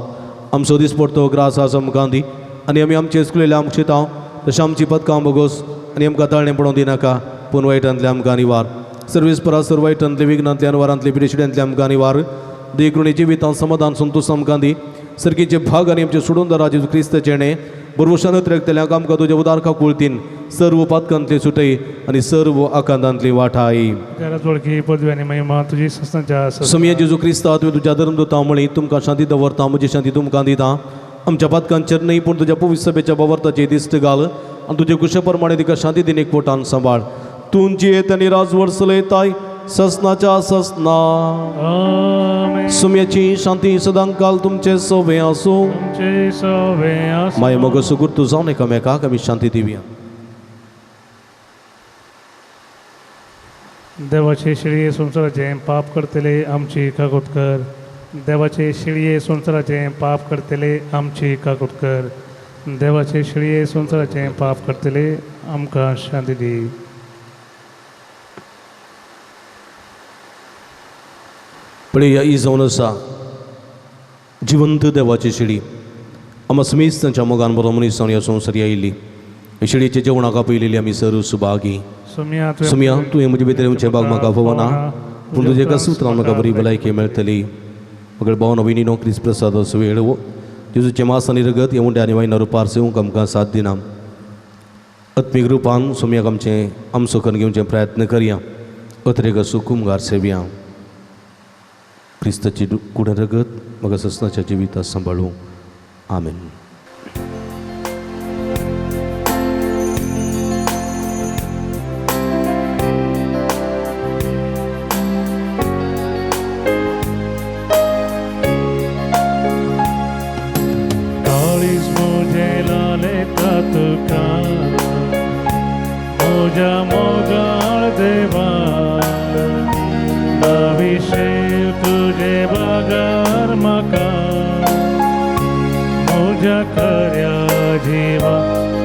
आमचो दिसपडतो ग्रास आसा आमकां दी आनी आमी आमचे स्कुलेले आमकां शिताव तशें आमची पदकां बोगोस आनी आमकां ताळणें पडोवंक दिनाका पूण वायटांतले आमकां निवार सर्वीस परा सर्व वायटांतले विघ्नांतले अनवारांतले पिडेशिड्यांतले आमकां निवार देखृणीची वितां समाधान संतोश आमकां दी सर्गीचे भाग आनी आमचे सोडून जेजू क्रिस्त चेणे बरोवशानत रगतल्यांक आमकां तुज्या उदारका कुळतीन सर्व पातकांतली सुटय आनी सर्व आकांतांतली वाठाय घरात वळखी पदवी आनी महिमा तुजी ससनाच्या समया जेजू क्रिस्ता तुवें तुज्या धर्मदूता म्हणी तुमकां शांती दवरता म्हजी शांती तुमकां दिता आमच्या पातकांचेर न्हय पूण तुज्या पवित्र सभेच्या बावर्ताचे दिश्ट घाल आनी तुजे कुशे प्रमाणे तिका शांती दिन एक पोटान सांबाळ तुमची येत आनी राजवट चलयताय ससनाच्या ससना सुम्याची शांती सदांकाल तुमचे सोबे आसूं माय मग सुगुर्तू जावन एकामेकाक आमी शांती दिवया देवाचे शिळये संसाराचे पाप करतले आमची काकुट कर देवाचे शिळये संसाराचे पाप करतले आमची काकुट कर देवाचे शिळये संसाराचे पाप करतले आमकां शांती दी पण ही जावन आसा जिवंत देवाची शिडी आमी समीस तांच्या मोगान बरो मनीस ह्या संवसारी आयिल्ली शिडीच्या जेवणाका पयलेली आमी सर्व सुभागी सुमिया तुवें म्हजे भितर येवचे भाग म्हाका फोवना पूण तुजे एका सुत्रान म्हाका बरी भलायकी मेळटली म्हगे भावना भयणीनो क्रिस्त प्रसाद असो वेळ जेजूचे मास आनी रगत हे म्हणटे आनी वायनार पार सेवंक आमकां साथ दिना आत्मीक रुपान सुमयाक आमचो करून घेवचे प्रयत्न करया अत्रेक सुकुमगार सेवया क्रिस्ताची कुडे रगत म्हाका ससनाच्या जिवितांत सांबाळूं आमेन काळीज मुझे लाले तुका मोजा मोगाळ देवा अभिषेक तुझे बागार म्हाका मोजा खऱ्या जिवा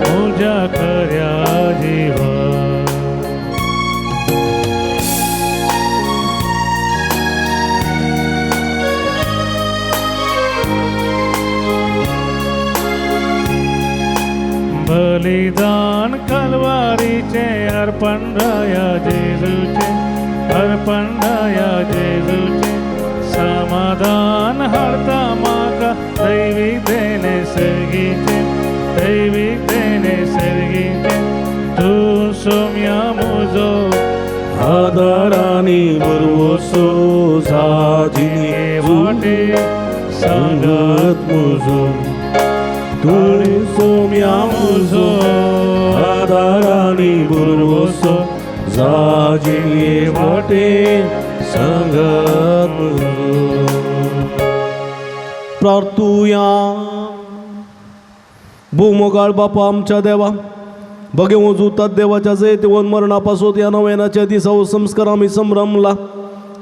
मोजा खऱ्या जिवा बलिदान कलवारीचे अर्पण राया जेजूचे अर्पण राया जेजूचे समाधान हाडता म्हाका दैवीक देणे सर्गीचे दैवीक देणे सर्गीचे तूं सोम्या म्हजो आदारानी बरवसो साजी वाटे सांगत म्हजो तूं सोम्या म्हजो आदारानी बरवसो जाजी वाटे सांगत प्रार्थुया भूमोगाळ बापा आमच्या देवा बगे वजूतात देवाच्या जैतवन मरणापासून या नव्यानाच्या दिसा संस्कार आम्ही संभ्रमला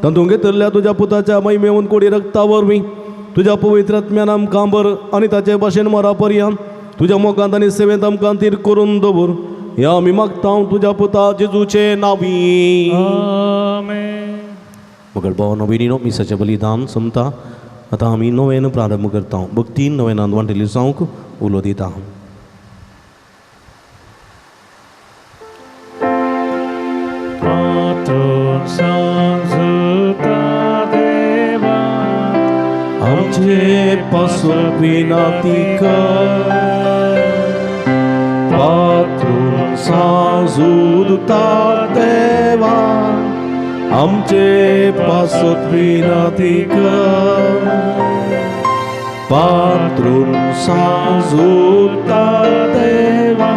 तातूंत घेतल्या तुझ्या पुताच्या महिमेवन कोडी रक्तावरवी तुझ्या पवित्र आत्म्यान आमकां बर आनी ताचे भाशेन मरा पर्यंत तुझ्या मोगांत आनी सेवेंत आमकां तीर करून दवर हे आमी मागता तुझ्या पुता जेजूचे नांवी आमेन मगर भाव भयणीनो मिसाचें बलिदान संपता आतां आमी नवेन प्रारंभ करता भक्तीन नवेनांत वांटेली जावंक उलो दिता सांजुता देवा आमचे पासून विनंती कर पात्रून सांजुता देवा आमचे पासून विनंती कर पात्रून सांजुता देवा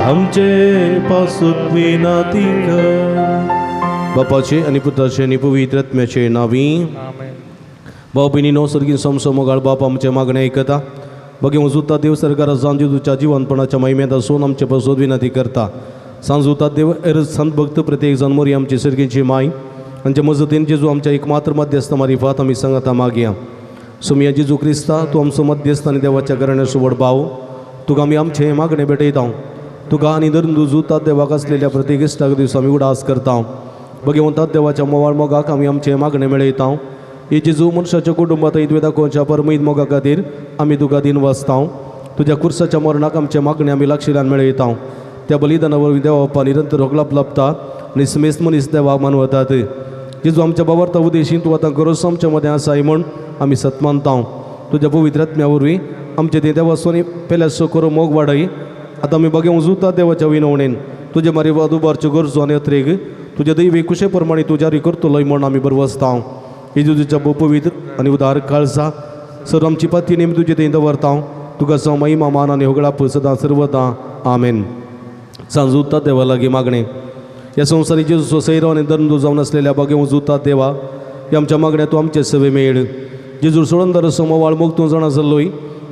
आमचे पासून विनंती कर बापाचे आणि पुत्राचे आणि पवित्र आत्म्याचे नावी आमेन. भाऊ बहिणीनो सर्गीन समसमोगाळ बाप आमच्या मागण्या ऐकता बघे जुता देव सरकारा सांजुच्या जीवनपणाच्या महिमेत असून आमचे पासून विनंती करता सांजुता देव एर संत भक्त प्रत्येक जन्मोरी आमची सर्गींची माय आमच्या मजतीन जेजू आमच्या एकमात्र मध्यस्थ मारिफात आम्ही सांगता मागया सुमिया जेजू क्रिस्ता तू आमचं मध्यस्थ आणि देवाच्या करण्यासोबत भाव तुका आम्ही आमचे मागणे भेटयता तुका आणि दर जुतात देवाक असलेल्या प्रत्येक इष्टाक दिवस आम्ही उडास करता बघे म्हणतात देवाच्या मोवाळ मोगाक आम्ही आमचे मागणे मेळयता हे जेजू मनशाच्या कुटुंबात ईद दाखोवच्या परमईद मोगा खातीर आम्ही तुका दिन वाचता तुझ्या कुर्साच्या मरणाक आमचे मागणे आम्ही लक्षिलान मेळयता त्या बलिदानावर देवा बाप्पा निरंतर होगलाप लाभता आणि समेस्त मनीस देवा मानवतात जेजू आमच्या बाबार्थ उद्देशीन तू आता गरज आमच्या मध्ये आसा म्हणून आम्ही सत्मानता तुझ्या पवित्र आत्म्यावरवी आमचे ते देवा सोनी पेल्या सोकर मोग वाडय आता आम्ही बघे उजुता देवाच्या विनवणेन तुझे मारी वादुबारच्यो गरजो आणि अत्रेग तुझ्या दैवी कुशेप्रमाणे तू जारी करतलोय म्हणून आम्ही बरवसता जेजूच्या पवित्र आणि उदार काळजा सर आमची पती नेहमी तुझे ते दवरता तुका स महिमा मान आणि होगळाप सदा सर्वदा आमेन सांजुता देवा लागी मागणे या संसारी जेजू सोसैराव आणि दंडू जाऊन असलेल्या बघे उजुता देवा या आमच्या मागण्या तू आमचे सवे मेळ जेजू सोडून दर समवाळ मोग तू जाणा जाल्लोय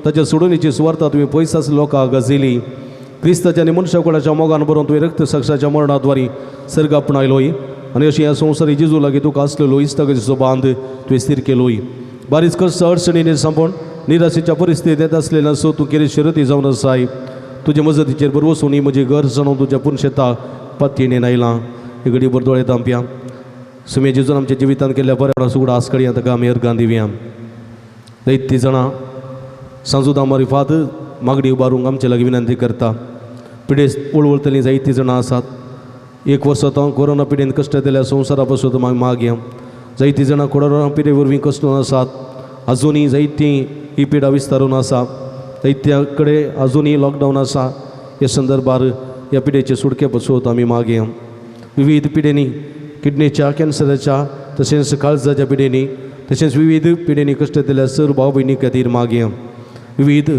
ताच्या सोडणीची स्वार्थ तुम्ही पैसाच लोकां गजिली क्रिस्ताच्या आणि मनुष्यकुळाच्या मोगान बरोवन तुवें रक्त साक्षाच्या मरणाद्वारे सर्ग आपणायलोय आणि अशी ह्या संवसारी जेजू लागी तुका आसलेलो इश्टागतीचो बांद तुवें स्थिर केलोय बारीच कष्ट अडचणीने सांपोवन निराशेच्या परिस्थितीत असलेल्या सो तूं केले शर्यती जावन आसाय तुझे मजतीचेर बरोबर सोनी म्हजी घर जाणून तुझ्या पुनशेता पत्तीने आयलां हे घडी बर दोळे तांपया सुमे जेजून आमच्या जिवितान केल्ल्या बऱ्या सुगडा आसकडी ताका आमी अर्गां दिवया दैती जाणां सांजुदा मारिफात मागणी उबारूंक आमचे लागीं विनंती करता पिडेस्त वळवळतलीं जायतीं जाणां आसात एक वर्स तो कोरोना पिडेन कश्ट दिल्या संवसारा पासून मागया जायतीं जाणां कोरोना पिडे वरवीं कश्टून आसात आजुनूय जायतीं ही पिडा विस्तारून आसा जायत्या कडेन आजुनूय लॉकडावन आसा हे संदर्भार ह्या पिडेचे सुटके पासून आमी मागया विविध पिडेनी किडनीच्या कॅन्सराच्या तशेंच काळजाच्या पिडेनी तशेंच विविध पिडेनी कश्ट दिल्या सर्व भाव भयणी खातीर मागया विविध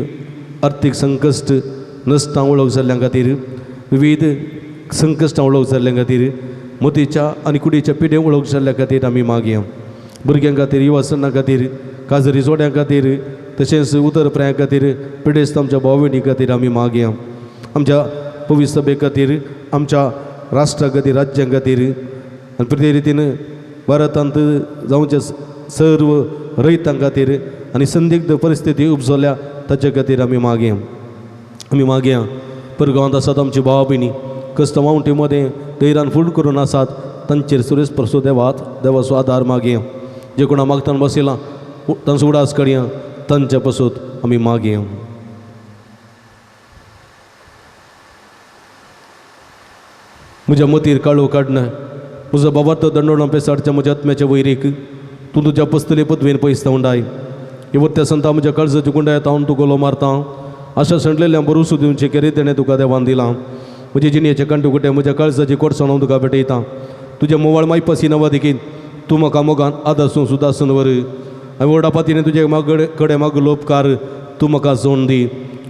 आर्थीक संकश्ट नश्टां वळख जाल्ल्या खातीर विविध संकश्टां वळख जाल्ल्या खातीर मतीच्या आनी कुडीच्या पिडे वळख जाल्ल्या खातीर आमी मागया भुरग्यां खातीर युवासनां खातीर काजरी जोड्यां खातीर तशेंच उदरप्रायां खातीर पिडेस्त आमच्या भाव भयणी खातीर आमी मागया आमच्या पवित्र सभे खातीर आमच्या राष्ट्रा खातीर राज्यां खातीर आनी प्रत्येक रितीन भारतांत जावच्या सर्व रैतां खातीर आनी संदिग्ध परिस्थिती उपजल्या ताचे खातीर आमी मागया परगांवांत आसात आमची भाव भयणी कस्ट मावंटीमध्ये धैर्यान फूड करून आसात तांचेर सुरेश परसो देवाचो आदार मागया जे कोणा मागतान बसयलां तांचो उडास काडया तांच्या पासून आमी मागया म्हज्या मतीर काळो काडना म्हजो बाबार्थ दंडोळा पेसाडच्या म्हज्या आत्म्याच्या वैरीक तूं तुज्या पस्तले पदवेन पयस धांवडाय हे त्या संता म्हज्या काळजाची गुंडाय तावन तूं गोलो मारता अशा संडलेल्या बरोसो दिवचे केरे तेणें तुका देवान दिलां म्हजे जिणेचे कंटुकुटे म्हज्या काळजाची कोडसाण हांव तुका भेटयतां तुज्या मोवाळ मायपासी नवा देखीन तूं म्हाका मोगान आदासून सुदासून वर हांवें ओडापातीने तुजे कडेन मागलो उपकार तूं म्हाका जोड दी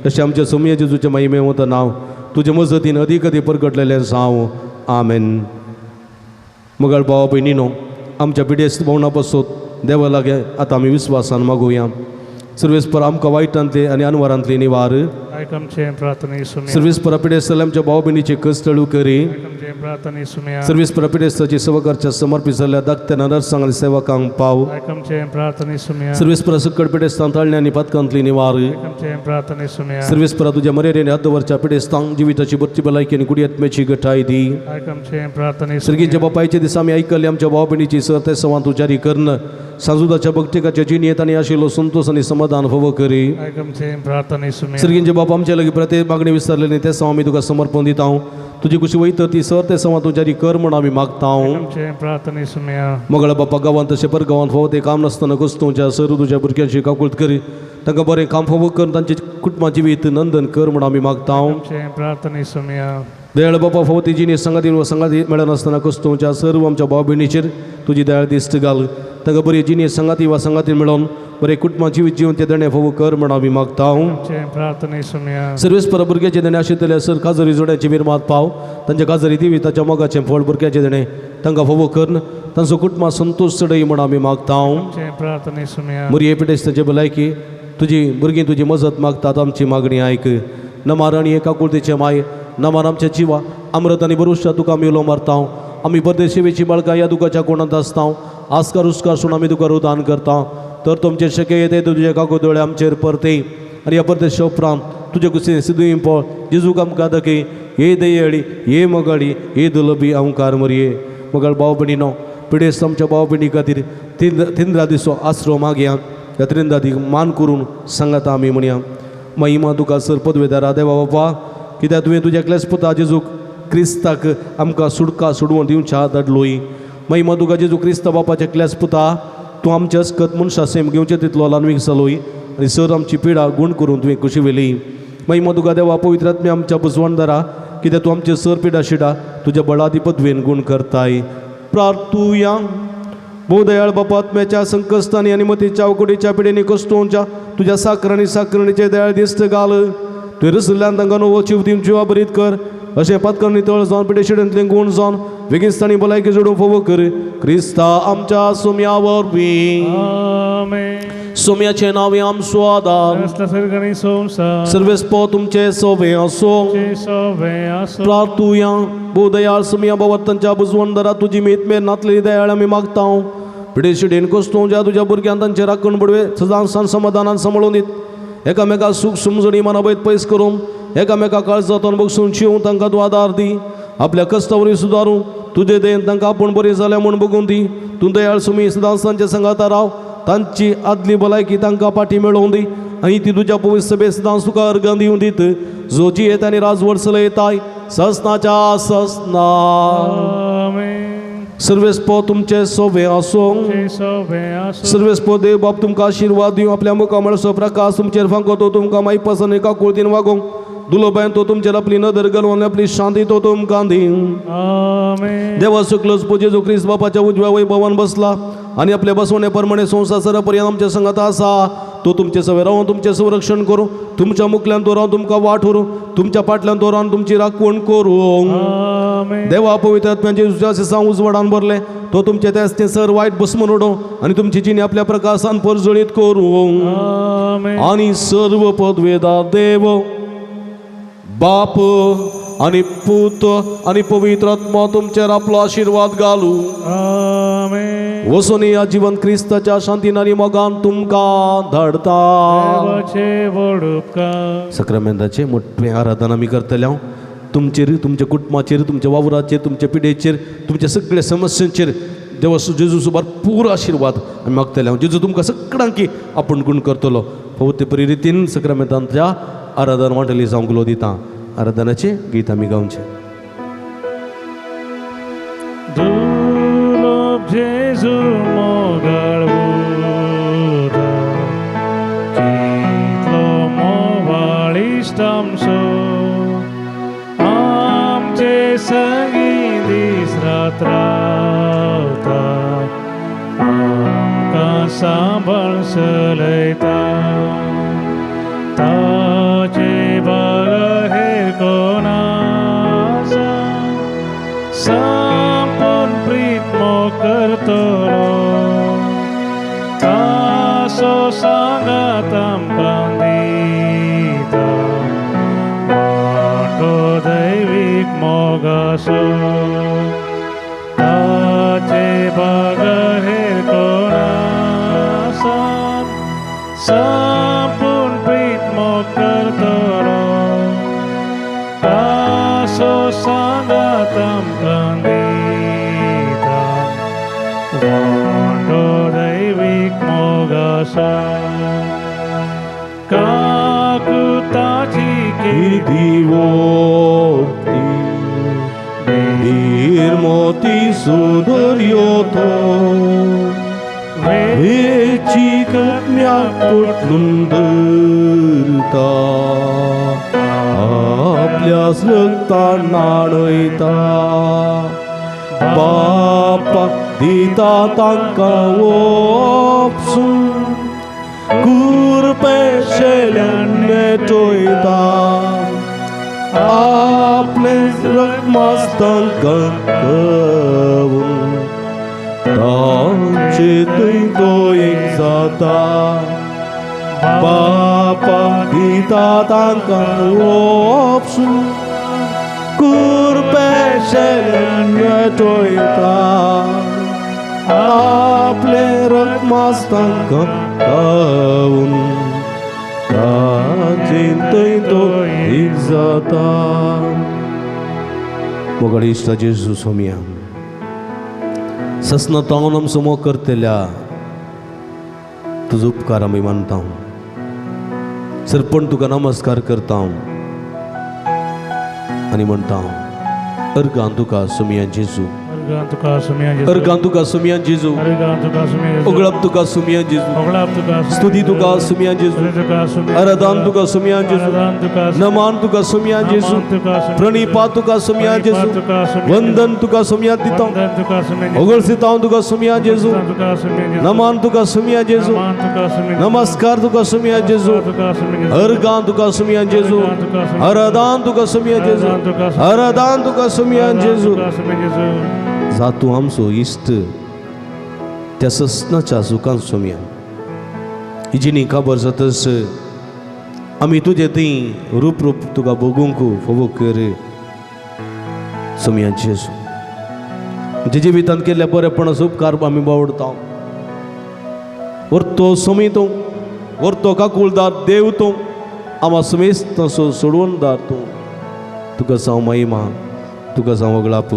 अशें आमच्या सोमया जेजूच्या महिमे वता नांव तुजे मजतीन अदीक अदीक परगटलेलें सांव आमेन मगाळ भावा भयणीनो आमच्या पिडेस्त भोवणा पासून देवा लागे आतां आमी विस्वासान मागुया सर्वेस्पर आमकां वायटांतले आनी अनवरांतली निवार आयकमचे प्रार्थना येसुमिया सर्वेस्पर पिडेस्त आमच्या भाव भयणीचे कस्तळू करी आयकमचे प्रार्थना येसुमिया सर्वेस्पर पिडेस्ताची सेवकाच्या समर्पित जाल्ल्या धाकट्या नरसांग सेवकांक पाव आयकमचे प्रार्थना येसुमिया सर्वेस्पर सकट पिडेस्तां ताळण्या आनी पथकांतली निवार आयकमचे प्रार्थना येसुमिया सर्वेस्परा तुझ्या मर्यादेने हातवरच्या पिडेस्तांक जिविताची बरची भलायकी आनी कुडी आत्म्याची घटाय दी आयकमचे प्रार्थना सर्गीच्या बापायचे दिसा आमी आयकले आमच्या भाव भयणीची सर संवाद तूं जारी करन सांजुदाच्या भक्तिकाच्या जिणयेत आनी आशिल्लो संतोष आनी समाधान फावो करी आयकमचे प्रार्थना येसुमिया सर्गींचे बाप आमच्या लागीं प्रत्येक मागणी विसरलेली ते आमी तुका समर्पण दिता तुझी कुशी वयत ती सर ते समा तुझ्यारी कर म्हण आम्ही मागता आमचे प्रार्थने सुमया मगळ बाप्पा गावांत तशें पर गांवांत फावो ते काम नासतना कस्तुंच्या सर तुझ्या भुरग्यांची काकुळट करी तांकां बरें काम फावो कर तांचे कुटुंबाची वीत नंदन कर म्हण आमी मागता आमचे प्रार्थने सुमया दयाळ बाप्पा फावो ती जिनी संगाती व संगाती मेळनासतना कस्तुंच्या सर्व आमच्या भाव भयणीचेर तुजी दयाळ दिश्ट घाल तांकां बरी जिनी संगाती वा संगाती मेळोन बरें कुटुंबाची जिवन ते देणे फावो कर म्हण आमी मागता आमचे प्रार्थने सुमया सर्वेस पर भुरग्याचे देणे आशिल्ले सर काजरी जोड्याचे विरमात पाव तांच्या काजरी दिवी ताच्या मोगाचें फळ भुरग्याचे देणे तांकां फावो कर तांचो कुटुंबा संतोश चडय म्हण आमी मागता आमचे प्रार्थने सुमया मुरी पिडेस ताचे भलायकी तुजी भुरगीं तुजी मजत मागतात आमची मागणी आयक नमार आनी एका कुळतेचे माय नमार आमच्या जिवा अमृत आनी भरोशा तुका आमी उलो मारता आमी परदेशेवेची बाळगां ह्या दुखाच्या कोणांत आसता आस्कार उस्कार सुन आमी तुका रुदान करता तर तुमचे शक्य येते तुझे काको दोळे आमचेर परते आनी ह्या परदेशा उपरांत तुजे कुशीन सिद्धूय पळ जेजूक आमकां दाखय हे दयेळी हे मगाडी हे दुलबी अवकार मरये मगळ भाव भयणीनो पिडेस्त आमच्या भाव भयणी खातीर तिंद्रा दिसो आसरो मागया ह्या त्रिंदादीक मान करून सांगाता आमी म्हणया महिमा तुका सर पदवेदारा देवा बापा कित्याक तुवें तुज्या क्लेस्पुता जेजूक क्रिस्ताक आमकां सुडका सुडवून दिवच्या धाडलोय महिमा तुका जेजू क्रिस्त बापाच्या क्लेस्पुता तूं आमच्या अस्कत मनशा सेम घेवचें तितलो लानवीक जालोय आनी सर आमची पिडा गूण करून तुवें कशी वेली महिमा तुका देवा पवित्र आत्मे आमच्या बुजवणदारा कित्याक तूं आमचे सर पिडा शिडा तुज्या बळादी पदवेन गूण करताय प्रार्थुया भोव दयाळ बापा आत्म्याच्या संकस्तांनी आनी मतीच्या अवकुडीच्या पिडेनी कस्तोवच्या तुज्या साकरांनी साकरणीचे दयाळ दिश्ट घाल तुवें रसल्ल्यान तांकां नवो जीव दिवन जिवा बरीत कर अशें पातकर नितळ जावन पिडे शिडेंतलें गूण जावन बेगिस्तांनी भलायकी जोडून फोव कर क्रिस्ता आमच्या सोम्या वरवीं आमेन सोम्याचें नांव आमचो आदार रस्ता सर्गणी संसार सर्वेस्पो तुमचे सोवे असो सोवे आसो प्रार्थुया भोव दयाळ सोम्या बाबा बुजवणदारा तुजी मीत मेर नातलेली दयाळ आमी मागता पिडे शिडेन कस्तू ज्या तुज्या भुरग्यांक तांचे राखण बडवे सदां समाधानान सांबाळून दीत एकामेका सुख समजणी मनाबैत पयस करून एकामेका काळजातून बगसून शिवून तांकां तूं आदार दी आपल्या कश्टावरी सुदारूं तुजे देन तांकां आपूण बरी जाल्या म्हूण बगून दी तूं दयाळ सुमी सदां तांच्या संगाता राव तांची आदली भलायकी तांकां पाठी मेळोवन दी आनी ती तुज्या पवित्र सभे सदां तुका अर्गां दिवन दीत जो जियेत आनी राजवट चलयताय ससनाच्या ससना आमेन सर्वेस्पो तुमचे सोवे आसूं सोवे आसो सर्वेस्पो देव बाप तुमकां आशिर्वाद दिवं आपल्या मुखा म्हणसो प्रकाश तुमचेर फांको तो तुमकां माई पसन एका कुळतीन वागोवंक दुलोबायन तो तुमचेर आपली नदर घालून आपली शांती तो तुमकां दी आमेन देवा शुक्लस पूजे जो ख्रिस्त बापाच्या उजव्या वैभवान बसला आणि आपल्या बसवणे प्रमाणे संसार पर्यंत आमच्या संगात आसा तो तुमचे सवे रावन तुमचे संरक्षण करू तुमच्या मुखल्यान तो रावन तुमकां वाट व्हरू तुमच्या फाटल्यान तो रावन तुमची राखण करू आमेन देवा पवित्र आत्म्याचे सुजास उजवाडान भरले तो तुमचे तेस्ते सर वायट भस्मन उडो आणि तुमची जिणी आपल्या प्रकाशान परजळीत करू आमेन आणि सर्व पदवेदार देव बाप आणि पूत आणि पवित्र आत्मा तुमचेर आपलो आशीर्वाद घालू आमेन वसोनी या जीवन क्रिस्ताच्या शांतीन आनी मोगान तुमकां धाडता देवाचे व्हड उपकार सक्रामेंताचे मोठे आराधना आमी करतले तुमचेर तुमच्या कुटुंबाचेर तुमच्या वावराचेर तुमच्या पिडेचेर तुमच्या सगळ्या समस्यांचेर देवा जेजूचो भरपूर आशीर्वाद आमी मागतले जेजू तुमकां सगळ्यांकी आपूण गुण करतलो पवित्र बरे रितीन सक्रामेंतांच्या आराधना वांटली जावंक दिता आराधनाचे गीत आमी गावचे दुर्लभ जेजू मोगाळ उदा कितलो मोवाळीश्ट आमचो आमचे संगी दीस रात रावता आमकां सांबाळ चलयता ताचे बागा हेर कोण आसा संपूर्ण प्रीत मोग करतलो तासो सांगात आमकां दिता मोठो दैवीक मोग आसो ताचे बागा हेर कोण आसा संपूर्ण प्रीत मोग करतलो तासो सांगात आमकां दिता मोठो दैवीक मोग आसा काकूताची दिवो Irmoti sudoryoto Vecikat म्यापट लुंदरता आपल्यास रक्ता नाणयता बापा दिता तांका वोपसून कुरपेशेल्यान नेटोयता आपले रक्मास तांका कवून तांचे तो एक जाता बापा दिता तांका वोपसून कुरपेशेल्यान नेटोयता आपले रक्मास तांका कवून तांचे तो एक जाता मोगडे इष्ट जेजू सोमिया ससना तावनम समो करतेल्या तुझो उपकार आमी मानता सरपण तुका नमस्कार करता आनी म्हणटा अर्गां तुका सोमिया जेजू अर्गां तुका सोमिया जेजू उगळप तुका सोमिया जेजू स्तुती तुका सोमिया जेजू आराधन तुका सोमिया जेजू नमान तुका सोमिया जेजू प्रणिपा तुका सोमिया जेजू वंदन तुका सोमिया दिता उगळसिता तुका सोमिया जेजू नमान तुका सोमिया जेजू नमस्कार तुका सोमिया जेजू अर्गां तुका सोमिया जेजू आराधन तुका सोमिया जेजू आराधन तुका सोमिया जेजू जातू आमचो इश्ट त्या ससनाच्या सुखान सोमिया हिजी न्ही खबर जातस आमी तुजे थंय रूप तुका बगूंक फोव कर सोमिया जेजू जेजे भितर केल्ल्या बरेपणाचो उपकार आमी बावडटा व्हरतो सोमी तूं व्हरतो काकुळदार देव तूं आमा समेस्त तसो सोडून दार तूं तुका जावं महिमा तुका जावं वगळाप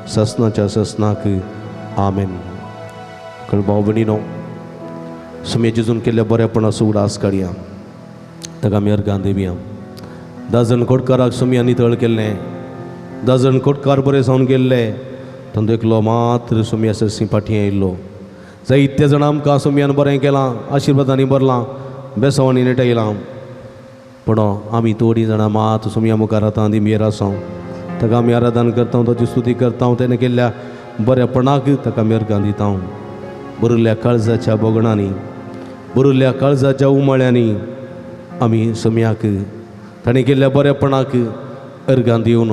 ससनाच्या ससनाक आमेन कळ भाव भयणीनो सोमिया जेजून केल्ल्या बरेपणाचो उडास काडया ताका आमी अर्गां दिवया 10 जाण कोटकाराक सोमिया नितळ केल्लें 10 जाण कोटकार बरे जावन गेल्ले तांचो एकलो मात्र सोमिया ससी फाटीं आयिल्लो जायते जाण आमकां सोमियान बरें केलां आशिर्वादांनी भरलां बेसावांनी नेटयलां पूण आमी थोडीं जाणां मात सोमिया मुखार आतां दिमेर आसां ताका आमी आराधन करता ताची स्तुती करता तेणें केल्ल्या बरेपणाक ताका आमी अर्गां दिता बरिल्ल्या काळजाच्या बोगणांनी बरिल्ल्या काळजाच्या उमाळ्यांनी आमी सोमियाक ताणें केल्ल्या बरेपणाक अर्गां दिवन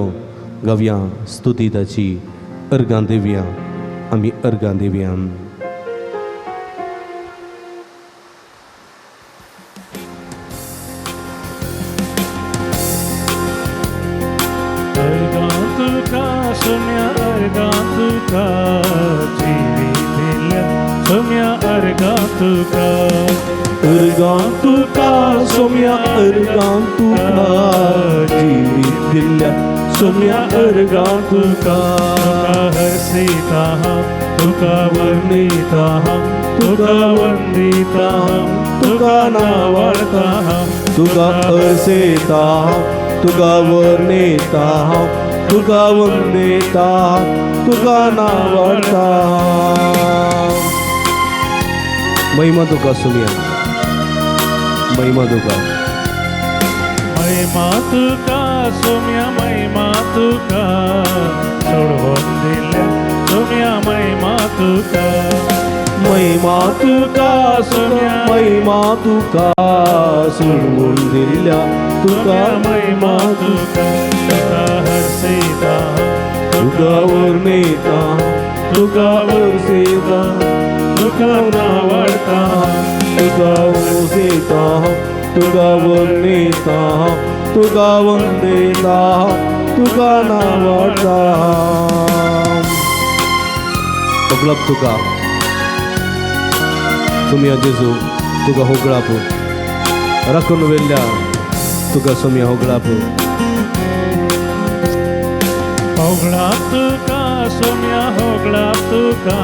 गावया स्तुती ताची अर्गां दिवया आमी अर्गां दिवया सोम्या अर्गां तुका जिवीत दिल्या सोम्या अर्गां तुका सोम्या अर्गां तुका जिवीत दिल्या सोम्या अर्गां तुका हर्षिता तुका वंदिता तुका वंदिता तुका नावाळटा तुका हर्षिता तुका वर्णिता तुका वंदिता तुका नावाळटा महिमा तुका सोमिया महिमा तुका सोम्या महिमा तुका सोडवून दिल्या सोम्या महिमा तुका सोम्या महिमा तुका सोडवून दिल्या तुका महिमा तुका हर्षिता तुका वर्णिता तुका हर्षिता तुका नावाळटा तुका हर्षिता तुका वर्णिता तुका वंदिता तुका नावाळटा होगळप तुका सोमिया जेजू तुका होगळाप राखून वेल्ल्या तुका सोमिया होगळाप तुका सोम्या होगळाप तुका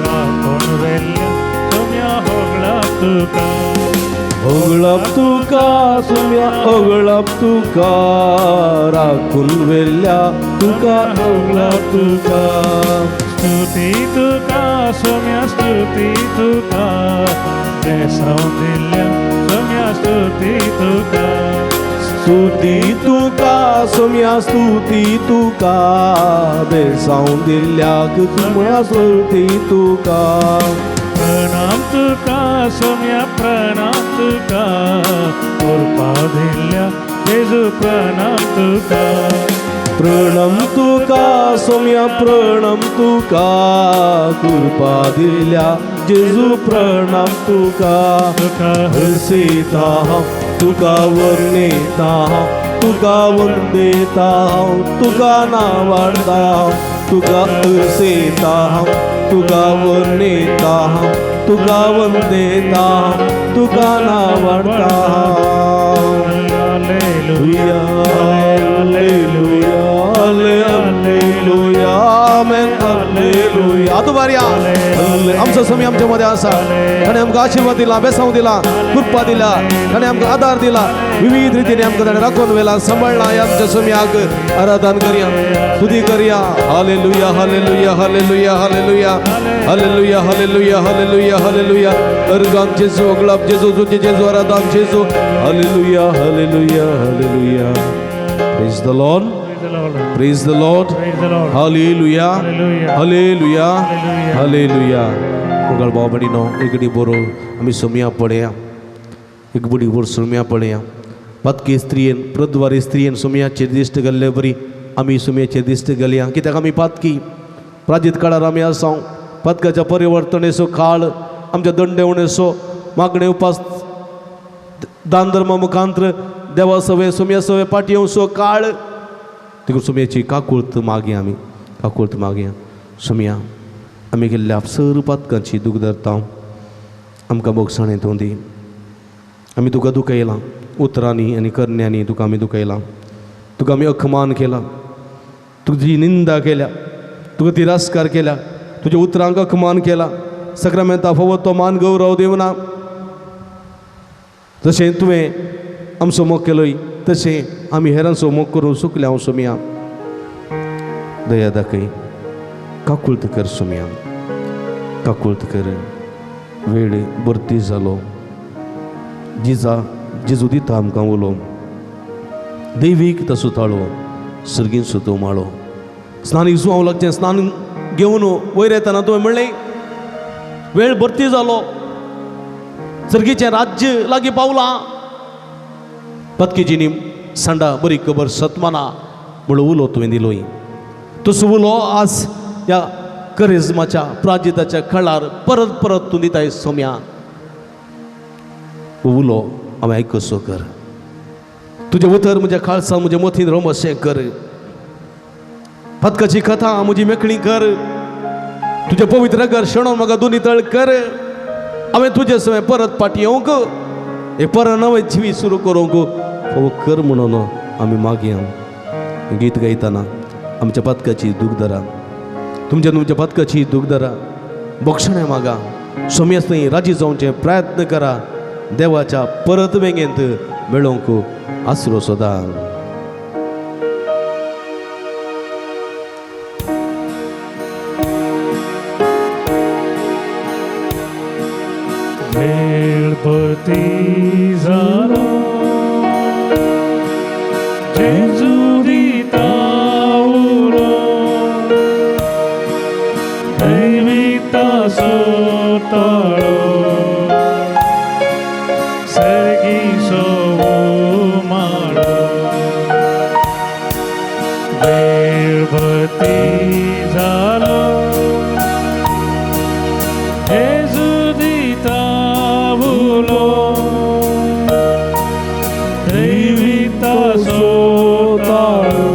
राखून वेल्ल्या सोम्या होगळाप तुका ओगळप तुका सुम्या ओगळप तुका राखून वेल्ल्या तुका ओगळप तुका स्तुती तुका सोम्या स्तुती तुका देसाव दिल्या सोम्या स्तुती तुका स्तुती तुका सोम्या स्तुती तुका बेसावून दिल्याक तुमया स्तुती तुका प्रणाम तुका सोम्या प्रणाम तुका कृपा दिल्या जेजू प्रणाम तुका प्रणम तुका सोम्या प्रणम तुका कृपा दिल्या जेजू प्रणाम तुका तुका हर्षिता तुका वर्णिता तुका वंदिता तुका नावाडता तुका हर्षिता तुका वर्णिता तुका वंदिता तुका नावाडता हालेलुया हालेलुया हालेलुया आमेन हालेलुया आतुबारिया आमचा समय आमच्या मध्ये असा आणि आमका आशीर्वाद दिला बेसाव दिला कृपा दिला आणि आमका आधार दिला विविध रीतीने आमका ताणें राखून वेला सांभाळला आमच्या समयाक आराधन करूया स्तुती करूया hallelujah hallelujah hallelujah hallelujah hallelujah hallelujah hallelujah hallelujah अर्गाम जेजू ओगळप जेजू तुझे जेजू आराधन जेजू hallelujah hallelujah hallelujah praise the Lord praise the Lord hallelujah hallelujah hallelujah ओगळ बाबडीनो एकडी बोरो आमी सोम्या पळया एक बुडी बोर सोम्या पळया पत्के स्त्रियेन प्रद्वारी स्त्रियेन सोम्याचे दिश्ट घाल्ले बरी आमी सोम्याचे दिश्ट घालया कित्याक आमी पातकी प्राजीत काळार आमी आसां पत्काच्या परिवर्तनेचो काळ आमच्या दंडेवणेचो मागणे उपास दान धर्म मुखांतर देवा सवे सोम्या सवे पाटी येवचो काळ देखून सोम्याची काकुळत मागया आमी काकुळत मागया सोम्या आमी गेल्ल्या सर पातकांची दूख धरता आमकां मोगसाणें तूं दी आमी तुका दुखयलां उतरांनी आनी करण्यांनी तुका आमी दुखयलां तुका आमी अखमान केला तुजी निंदा केल्या तुका तिरस्कार केला तुज्या उतरांक अखमान केला सक्रामेंता फावो तो मान गौरव दिवना जशें तुवें आमचो मोग केलोय तशें आमी हेरांचो मोग करूं सुकल्या हांव सोम्या दया दाखय काकुळत कर सोम्या काकुळत कर वेळ भरती जालो जेजू दिता आमकां उलो दैवीक तसो ताळो सर्गीन सुतो माळो स्नानीक सुवांव लागचें स्नान घेवन वयर येताना तुवें म्हणलें वेळ भरती जालो सर्गीचें राज्य लागीं पावलां पत्केची न्ही सांडा बरी खबर सतमाना म्हणून उलो तुवें दिलोय तसो उलो आज ह्या करिज्माच्या प्राजिताच्या काळार परत परत तूं दिताय सोम्या उलो हांवें आयकसो कर तुजें उतर म्हज्या खाळसा म्हज्या मथीन रोमशें कर पत्काची कथा म्हजी मेकळी कर तुजे पवित्र घर शेणोन म्हाका दोनी तळ कर हांवें तुजे सवय परत पाटी येवंक हे परत नवें जिवी सुरू करूंक हो कर म्हणून आमी मागया गीत गायतना आमच्या पत्काची दूख धरा तुमच्या पत्काची दूख धरा बोक्षणे मागा सोम्यास थंय राजी जावचे प्रयत्न करा देवाच्या परत वेगेंत मेळोवंक आसरो सदां वेळ भरती जालो जेजू दिता उलो दैविता सोताळो सर्गीचो माळो वेळ भरती जालो जेजू दिता उलो दैविता सोताळो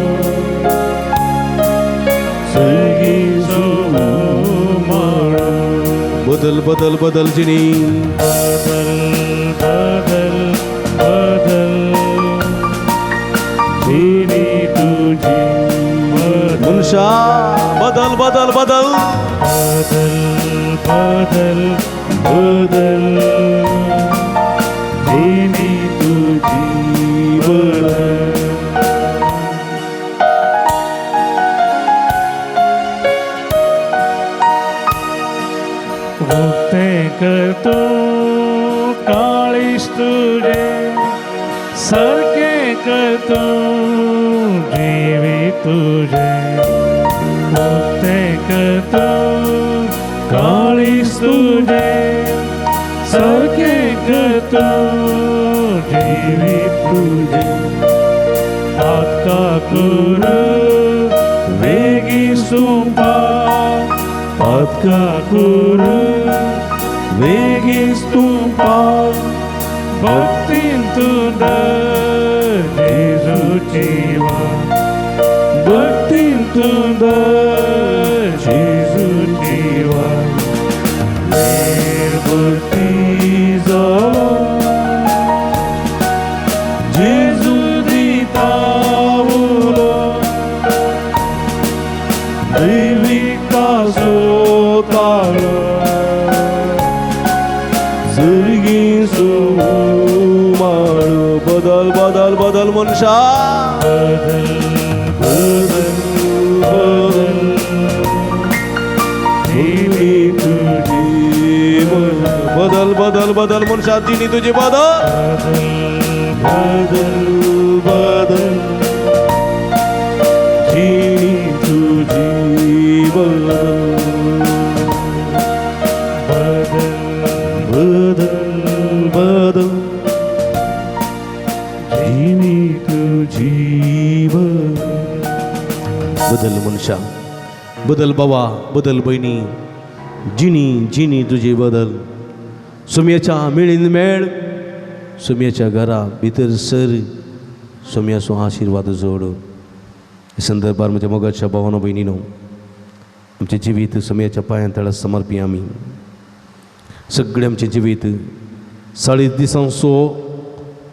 सर्गीचो माळो बदल बदल बदल जिणी बदल बदल बदल जिनी तुझी मनशा बदल बदल बदल बदल बदल बदल मुक्ते करतो काळीस तुझे सारखे करतो जीवी तुझे मुक्ते करतो काळीस तुझे सारखे करतो जीवी तुझे आत्का कर वेगी सुंपा आत्का कर वेगी सुंपा भक्तीन तुझा जेजूची वाट भक्तीन तुझा जेजूची वाट निर्भक्ती जावा जेजू दिता उलो दैविका सोताळ सर्गी सुमाळ बदल बदल बदल मनशा बदल बदल बदल जिनी तुझी बदल बदल बदल मनशा जिनी तुझी बदल बदल बदल जिनी तुझी बदल बदल बदल जिनी तुझी बदल मनशा बदल बाबा बदल बहिणी जिनी जिनी तुझी बदल सुम्याच्या मेळीन मेळ सुम्याच्या घरा भितर सर सुम्याचो आशीर्वाद जोड हे संदर्भात म्हज्या मोगाच्या भावानो भयणीनो आमचें जिवीत सुम्याच्या पांयां तळा समर्पी आमी सगळें आमचें जिवीत 40 दिसांचो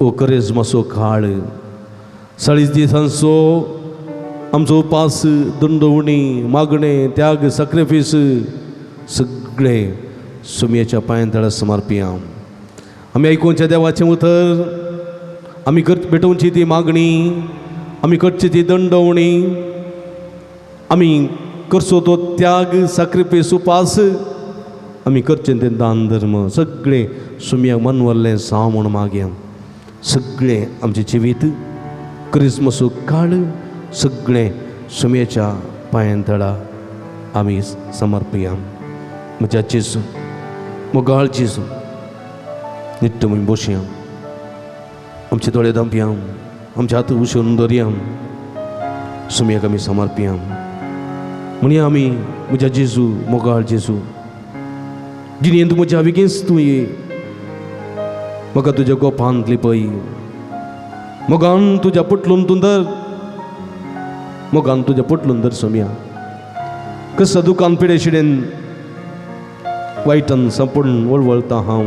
ओ करेजमाचो काळ 40 दिसांचो आमचो उपास दंडवणी मागणें त्याग सॅक्रिफीस सगळें सुम्याच्या पांयां तळा समर्पी आमी आयकुच्या देवाचें उतर आमी भेटोवची ती मागणी आमी करची ती दंडवणी आमी करचो तो त्याग सॅक्रिफीस उपास आमी करचें तें दान धर्म सगळें सुम्याक मनवल्लें साव म्हूण मागया सगळें आमचें जिवीत क्रिसमसो काळ सगळें सुम्याच्या पांयां तळा आमी समर्पया म्हज्या जेजू मोगाळ जेजू निट्ट म्हणून बसया आमचे दोळे धांपया आमचे हात उशोवन दवरया सुम्याक आमी समर्पया म्हणया आमी म्हज्या जेजू मोगाळ जेजू जिणेंत म्हज्या विगेंस तूं ये म्हाका तुज्या गोपांत लिपय मोगान तुज्या पटलून तूं धर मोगान तुज्या पटलून धर सुम्या कसा दुकान पिडे शिडेन वायटान संपूर्ण वळवळता हांव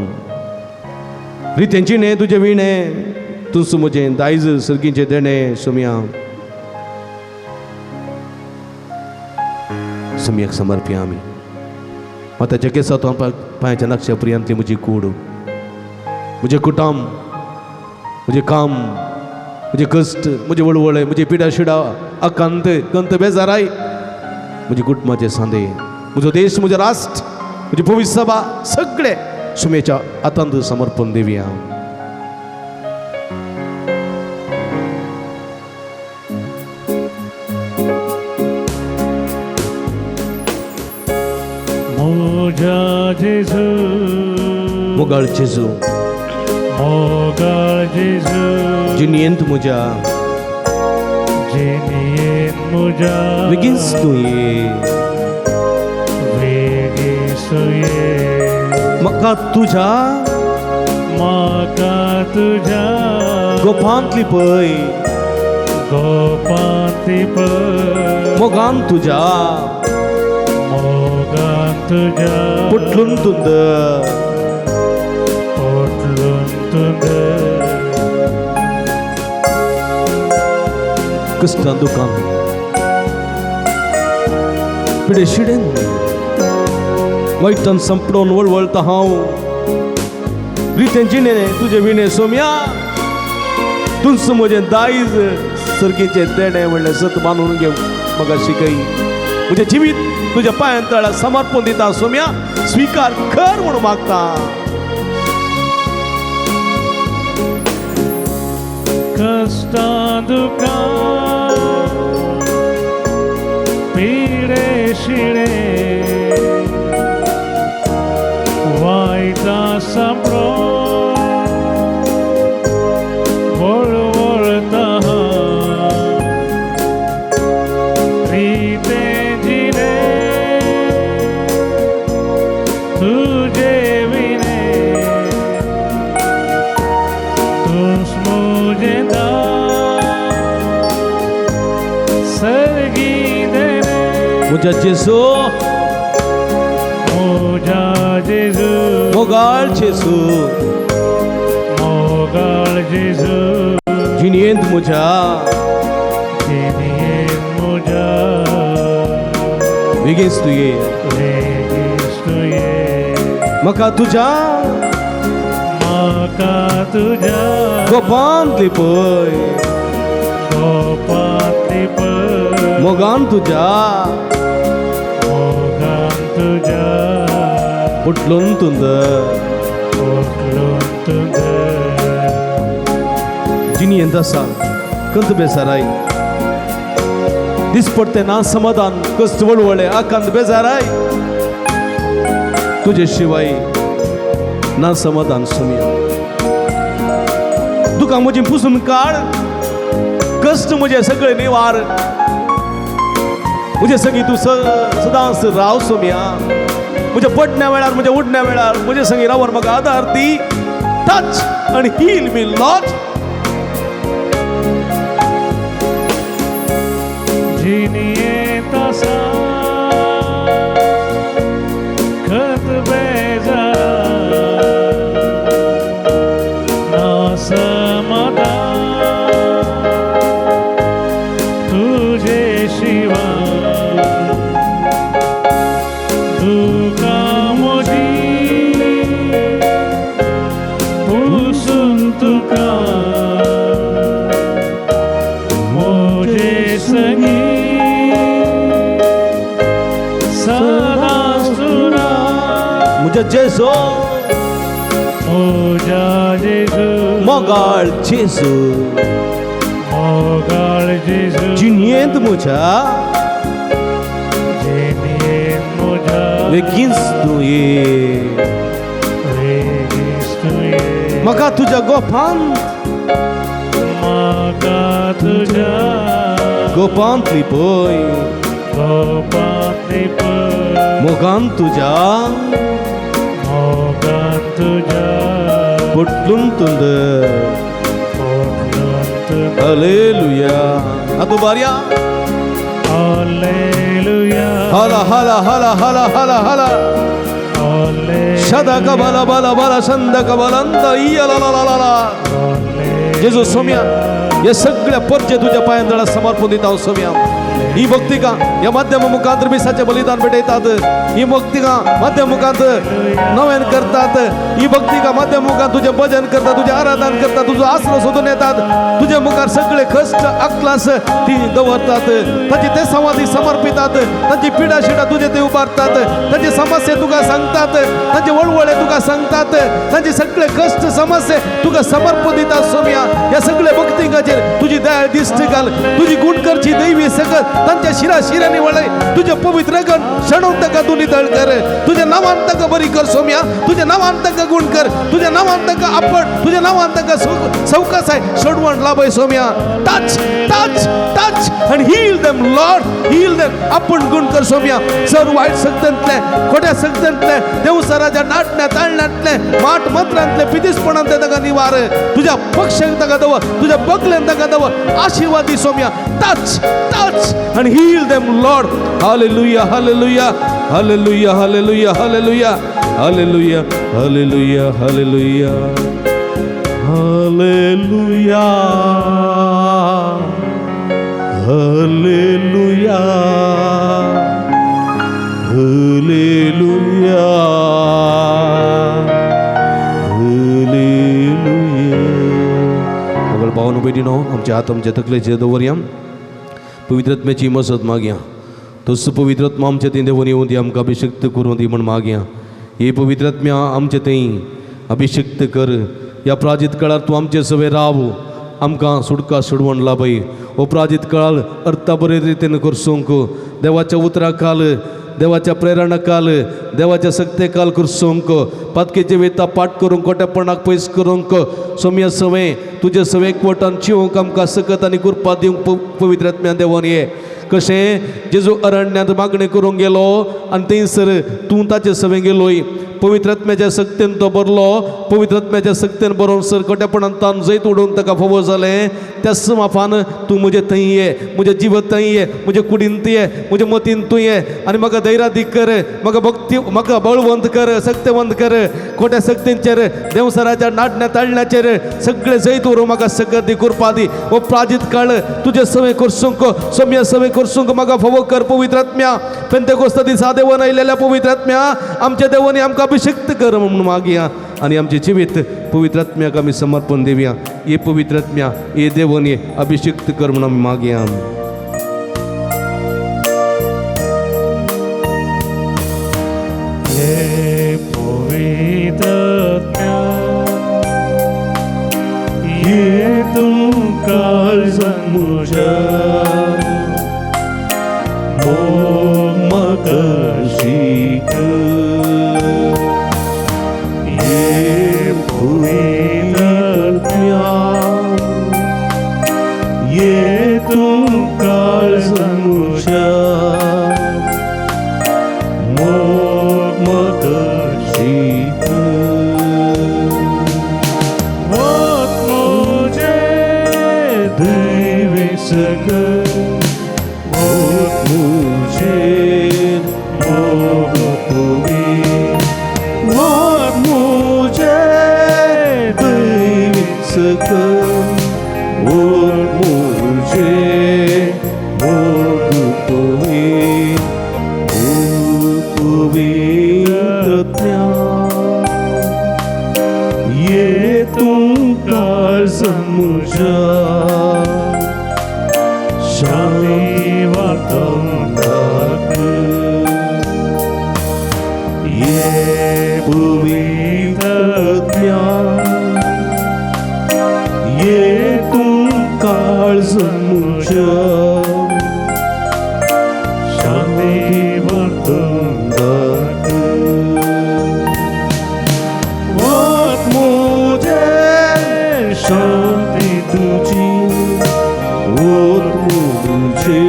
रितेंची न्हे तुजें विणें तुस म्हजें दायज सर्गीचें देणें सुम्या सुम्याक समर्पया आमी आतांच्या केसां पांयाच्या नक्षा पर्यंतली म्हजी कूड म्हजें कुटुंब म्हजें काम म्हजें कश्ट म्हजें वळवळे म्हजी पिडा शिडा आकांत कंत बेजाराय म्हजे कुटुंबाचे सांदे म्हजो देश म्हजें राष्ट्र म्हजी भविष्य सभा सगळें सुम्याच्या हातांत समर्पण देवया मोजा जेजू मोगाळ जेजू मोगाळ जेजू जिणेंत म्हज्या जिणेंत म्हज्या बेगीनच तूं ये बेगीस ये म्हाका तुज्या गोपांत लिपय गोपांती पळय मोगान तुज्या पटलून तूं धर कश्टां दुखां पिडे शिडेन वायटान संपडोन वळवळटा हांव रितें जिणें तुजें विणें सोम्या तुंच म्हजें दायज सर्गीचें देणें म्हणलें सत मानून घेवंक म्हाका शिकय म्हजें जिवीत तुज्या पांयां तळा समर्पण दिता सोम्या स्वीकार कर म्हणून मागता कष्टा दुखा पिडे शिडे वाईटा सापडो वळवळता रीते जिरे तुझे विने तुस मुझे दा सरगी देने म्हज्या जेजू मोजा जेजू मोगाळ जेजू मोगाळ जेजू जिणेंत म्हज्या जिणेंत म्हज्या बेगीच तुये बेगीच तुये म्हाका तुज्या गोपांतली पळय गोपांतली पळय मोगान तुज्या पुटलून तुंद जिणेंत आसा कंत बेजाराय दिसपडते ना समाधान कस्त वळवळे आकांत बेजाराय तुझे शिवाय ना समाधान सोम्या दुकां म्हजी पुसून काड कष्ट म्हजे सगळे निवार म्हजे सगळी तूं सदांच राव सोम्या म्हज्या पडण्या वेळार म्हज्या उडण्या वेळार म्हजे संगी रावर म्हाका आदार दी टच आनी हील मी लॉट जिणेंत आसा खत बेजार ना समाधान तुझे शिवाय दुकां म्हजी पुसून तुका म्हजे संगी म्हज्या जेजू मोजा जेजू मोगाळ जेजू मोगाळ जेजू जिणेंत म्हज्या जिणेंत म्हज्या बेगीच तुये बेगीच तुये म्हाका तुज्या गोपांत म्हाका तुज्या गोपांतली पळय गोपांतली पळय मोगान तुज्या मोगान तुज्या पुटलून तुंद हालेलुया आतू बारया हालेलुया हाला हाला हाला हाला हाला हाला शदा कबला बला बला संद कबलंत इयला ला ला ला ला जेजू सोम्या हे सगळ्या परचे तुझ्या पायांतळा समर्पण दिता हांव सोम्या ही भक्तिका या माध्यम मुखांतर मिसाचे बलिदान भेटयतात ही भक्तिका माध्यम मुखांतर नव्यान करतात ही भक्तिका माध्यम मुखांत तुझे भजन करतात तुझे आराधन करतात तुझो आसरो सोदून येतात तुझे मुखार सगळे कष्ट अक्लास ती दवरतात ताची ते संवादी समर्पितात ताची पिडा शिडा तुझे ते उबारतात ताची समस्या तुका सांगतात ताचे वळवळे तुका सांगतात ताचे सगळे कष्ट समस्या तुका समर्पण दितात सोम्या या सगळे भक्तिकाचेर तुझी दया दिश्टी घाल तुझी गुणकरची दैवी सकत तांच्या शिरा शिराने वळय तुझे पवित्र गण क्षणून ताका तू नितळ कर तुझ्या नावान ताका बरी कर सोम्या तुझ्या नावान ताका गुण कर तुझ्या नावान ताका आपण तुझ्या नावान ताका सवकास आहे सोडवण लाभय सोम्या touch touch touch and heal them Lord heal them आपण गुण कर सोम्या सर वाईट सक्तंतले खोट्या सक्तंतले देवसराच्या नाटण्या ताळण्यातले माट मंत्रांतले पिदिसपणांतले ताका निवार तुझ्या पक्षाक ताका दव तुझ्या बगल्यान ताका दव आशीर्वादी सोम्या touch touch and heal them Lord hallelujah hallelujah hallelujah hallelujah hallelujah hallelujah hallelujah hallelujah hallelujah hallelujah hallelujah hallelujah मगल पावन बेटीनो आमच्या हात आमच्या तकलेचेर दवरया पवित्रात्म्याची मसत मागया तस पवित्रात्मा आमच्या थंय देवून येऊन दी आमकां अभिषेक्त करूं दी म्हण मागया. हे पवित्रात्म्या आमच्या थंय अभिषेक्त कर. ह्या प्राजीत काळार तूं आमचे सवे राव, आमकां सुडका सोडवण लाभय. हो प्राजीत काळ अर्था बरे रितीन करसूंक, देवाच्या उतरा काल, देवाच्या प्रेरणा काल, देवाच्या सक्ते काल करसूंक, पातकेचे वेता पाठ करूंक, खोटेपणाक पयस करूंक, सोम्या सवे तुजे सवे एकवटान चिवंक आमकां सकत आनी कृपा दिवंक पवित्रात्म्या देवान ये. कशें जेजू अरण्यात मागणी करूंक गेलो आनी थंयसर तूं ताचे सवे गेलोय. पवित्रात्म्याच्या सक्तेन तो बरलो, पवित्रात्म्याच्या सक्तेन बरोवन सर खोटेपणान तान जैत उडोवन ताका फावो जालें. त्याच माफान तूं म्हजे थंय ये, म्हज्या जिवत थंय ये, म्हज्या कुडींत ये, म्हज्या मतीन तूं ये आनी म्हाका धैर्यादीक कर, म्हाका भक्ती, म्हाका बळवंत कर, सक्तवंत कर. खोट्या सक्तींचेर, देवसराच्या नाडण्या ताळण्याचेर सगळे जैत उरोवंक म्हाका सकत दी, कृपा दी. हो प्राजीत काळ तुजे सवे करसूंक, सोम्या सवे करसूंक म्हाका फावो कर पवित्रात्म्या. पेंतेकोस्त दिसा देवान आयलेल्या पवित्रात्म्या आमच्या देवानी आमकां अभिषेक्त कर म्हणून मागया आणि आमचे जिवीत पवित्रात्म्याक आमी समर्पण देवया. ये पवित्रात्म्या, ये देवन, ये अभिषेक्त कर म्हणून आमी मागया. ये पवित्रात्म्या, ये तू काळजान म्हज्या मोग शिक. ये पवित्रात्म्या, ये तू काळजान म्हज्या मोग शिक. वोत म्हजे दैवी सकल, वोत मुझे मोग तुवी, वोत मुझे दैवी सकल, वोत मुझे मोग तुवी. पवित्रात्म्या, ये तू काळजान म्हज्या शांती वाटोवंक. ये पवित्रात्म्या, ये तू काळजान म्हज्या शांती वाटोवंक. वोत म्हजे शांती तुजी, वोत मुझे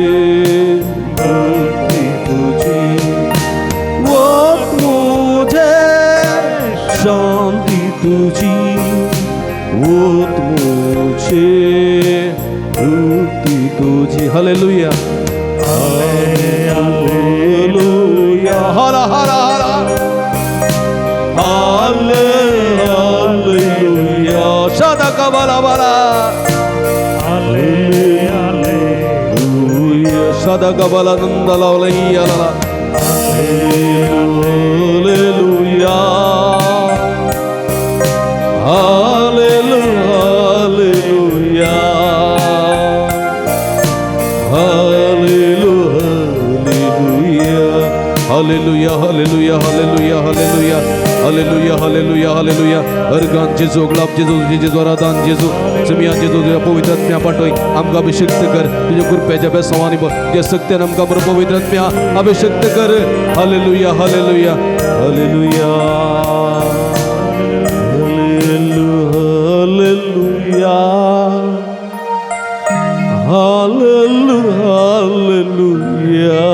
भक्ति तुझी, वोत मुझे शांति तुझी, वोत मुझे भक्ति तुझी. हालेलुया, हालेलुया, हरा हरा हरा, हालेलुया, सदा का बाला बाला, सदा गबला नंदला लैया ला. Hallelujah, hallelujah, hallelujah, hallelujah, hallelujah, hallelujah, hallelujah, hallelujah, hallelujah. Organ जेजू, ग्लाब जेजू, जेजू आराधन जेजू, समिया जेजू, तुझ्या पवित्रात्म्या पाठोय आमकां अभिषेक्त कर. तुझ्या कृपेच्या बेसवानी जे सक्त्यान आमकां बरो पवित्रात्म्या अभिषेक्त कर. Hallelujah, hallelujah, hallelujah, hallelujah, hallelujah, hallelujah.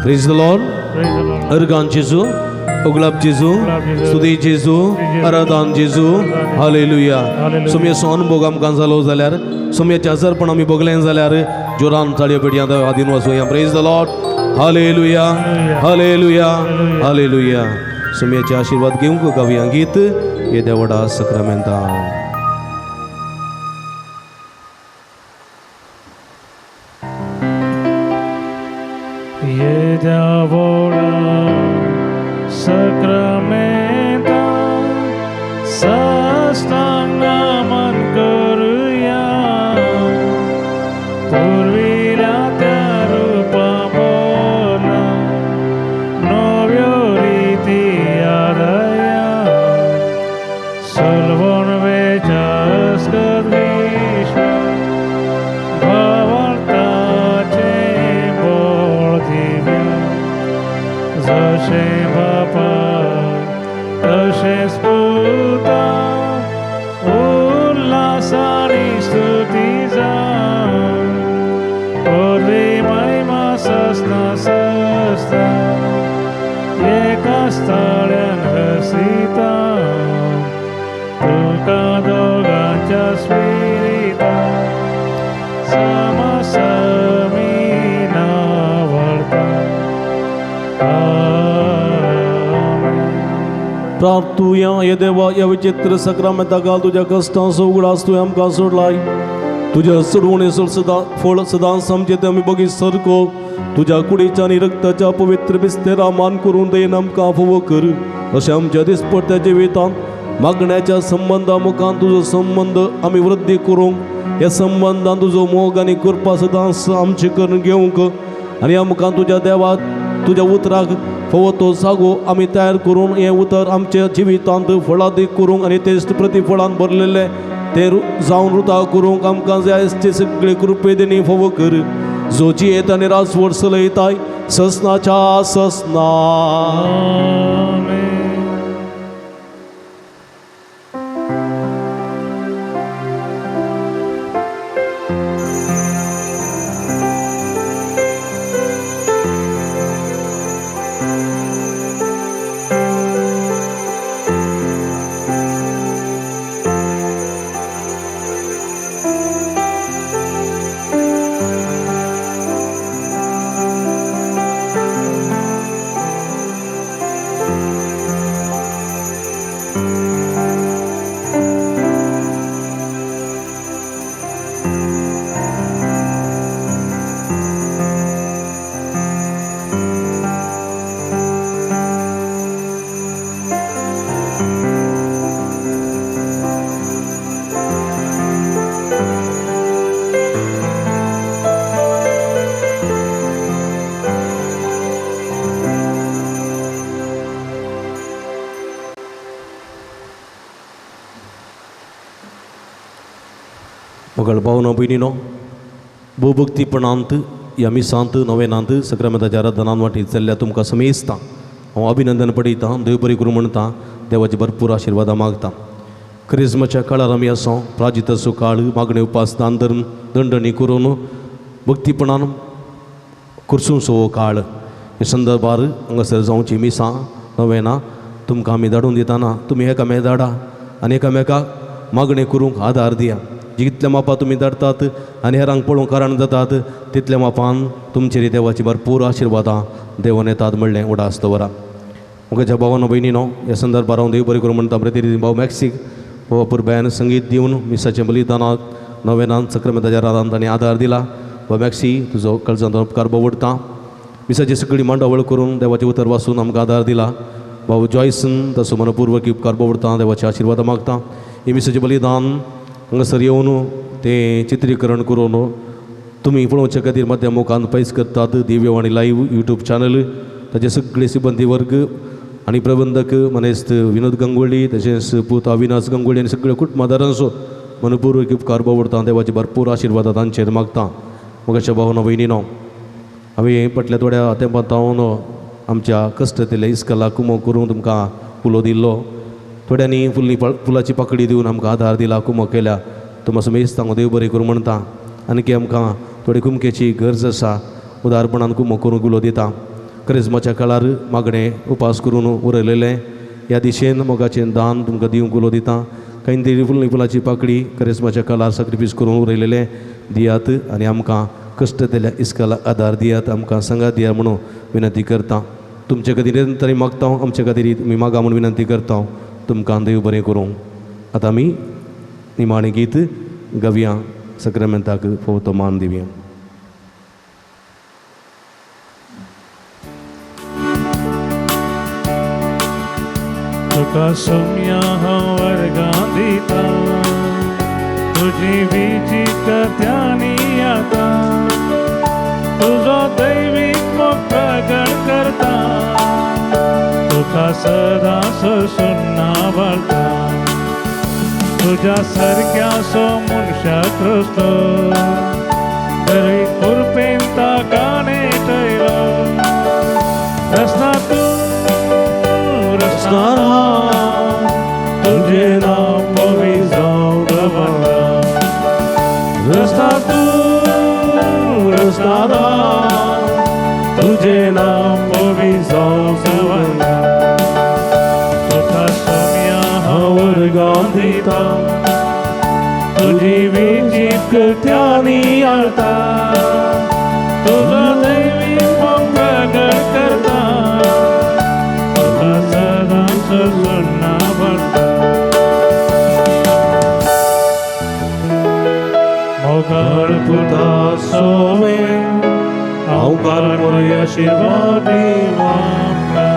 Praise the Lord. Organ जेजू, उगलाब जेजू, स्तुती जेजू, आराधन जेजू. हालेलुया. सोम्याचो अनुभव आमकां जालो जाल्यार, सोम्याचें आजारपण आमी भोगलें जाल्यार जोरान ताळयो पेटया आदीन वाचूया. Praise the Lord. Hallelujah, hallelujah, hallelujah. सोम्याचे आशीर्वाद घेवंक गावया गीत हे देवडा सक्रामेंता. ये देवडा सक्रामेंता, सस्ता एका स्थळ्यान हसिता तुका दोगांच्या स्विरिता समसमी नावळता प्रार्थुया ये देवा या विचित्र सक्रामेंता काल तुझ्या कष्टांचो उगडास तुवें आमकां सोडलाय तुझ्या सोडवणे सदा फळ सदांच आमचे ते आमी बगी सरको तुझ्या कुडीच्या आनी रक्ताच्या पवित्र बिस्तेरा मान करून देन आमकां फोव कर अशें आमच्या दिसपट्ट्या जिवितांत मागण्याच्या संबंधा मुखान तुजो संबंध आमी वृद्धी करूंक ह्या संबंधान तुजो मोग आनी कृपा सदांच आमचे करून घेवंक आनी आमकां तुज्या देवा तुज्या उतराक फोव तो सागो आमी तयार करून हें उतर आमच्या जिवितांत फळादीक करूंक आनी तेच प्रतिफळान भरलेले ते जावन रुता करूंक आमकां जाय ते सगळे कृपेदिनी फोव कर जो जियेत आनी राजवट चलयताय ससनाच्या ससना मगळ भावना भयणीनो भोभक्तीपणांत ह्या मिसांत नवेनांत सक्रामेंताच्या आराधनान वाटी चल्ल्या तुमकां समेजता हांव अभिनंदन पळयतां देव बरें करूं म्हणटा देवाचे भरपूर आशिर्वादां मागता क्रिस्मसच्या काळार आमी आसूं प्राजिताचो काळ मागणे उपास दान धर्म दंडणी करून भक्तीपणान कुर्सूंचो काळ हे संदर्भार हांगासर जावची मिसां नवेनां तुमकां आमी धाडून दिताना तुमी एकामेक धाडा आनी एकामेकाक मागणें करूंक आदार दिया जितल्या मापान तुमी धाडटात आनी हेरांक पळोवंक कारण जातात तितल्या मापान तुमचेर देवाची भरपूर आशिर्वादां देवान येतात म्हणलें उडास दवरा मुखाच्या भावानो भयणीनो ह्या संदर्भार हांव देव बरें करूं म्हणटा प्रतिनिधी भाव मॅक्सीक हो पुरब्यान संगीत दिवन मिसाच्या बलिदानाक नवेनान सक्रामेंताच्या रादान ताणें आदार दिला व मॅक्सी तुजो काळजांत उपकार भोवडटा मिसाची सगळी मांडावळ करून देवाचे उतर वाचून आमकां आदार दिला भाऊ जॉयसन तसो मनपूर्वक उपकार भोवडटा देवाचे आशिर्वाद मागता हे मिसाचें बलिदान हांगासर येवन तें चित्रीकरण करून तुमी पळोवचे खातीर माध्यमोखान पयस करतात दिव्यवाणी लायव्ह यूट्यूब चॅनल ताचे सगळे सिबंदी वर्ग आनी प्रबंधक मनेस्त विनोद गंगोळी तशेंच पूत अविनाश गंगोळी आनी सगळ्या कुटुंबादारांचो मनपूर्वक उपकार भोवडटा देवाचे भरपूर आशिर्वाद तांचेर मागता मुखाच्या भावना भयणीनो हांवें फाटल्या थोड्या तेंपात हांव आमच्या कश्ट केल्ल्या इस्कॉलाक कुमो करून तुमकां फुलो दिल्लो थोड्यांनी फुलाची पाकळी दिवन आमकां आदार दिला कुमो केल्या तो मातसो मेस्त हांव देव बरें करूं म्हणटा आनी आमकां थोडी कुमकेची गरज आसा उदारपणान कुमो करूंक उलो दिता क्रिस्मसाच्या काळार मागणें उपास करून उरयलेलें ह्या दिशेन मोगाचें दान तुमकां दिवंक उलो दिता कांय तरी फुलाची पाकळी क्रिस्मसाच्या काळार सॅक्रिफीस करून उरयलेलें दियात आनी आमकां कश्ट केल्या इस्कॉलाक आदार दियात आमकां सांगात दिया म्हणून विनंती करता तुमचे खातीर तरी मागता आमचे खातीर तुमी मागा म्हणून विनंती करता तुमकां देव बरें करूं आतां आमी निमाणें गीत गावया सक्रामेंताक फोव मान दिवया तुका सोम्या हांव वर्गां दिता तुजी विचित्रत्यांनी आता तुजो दैवीक मोग प्रगट करता तुका सदांच सुन्ना वाळटा तुज्या सारक्याचो मनशाक रस्तो तरी कुरपेन ताका नेटयलो रस्ता तूं रस्ता तुझे नाव पवी जावं दवरता रस्ता तूं रस्ता तुझे नाव पवी जावं करता तुझी विचित्रत्यानी आळता तुझा दैवी प्रगट करता तुझा सदांच सुन्ना भरता मोगाळ पुता सोमे अवकार मोरे आशीर्वादी वामका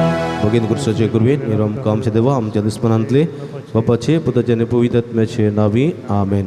भगिनी कृष्णाचे कुरवेन निरम कामचे देवा आमच्या दुस्मनांतले बापाचे पुताचे आणि पवित्र आत्म्याचे नावी आमेन.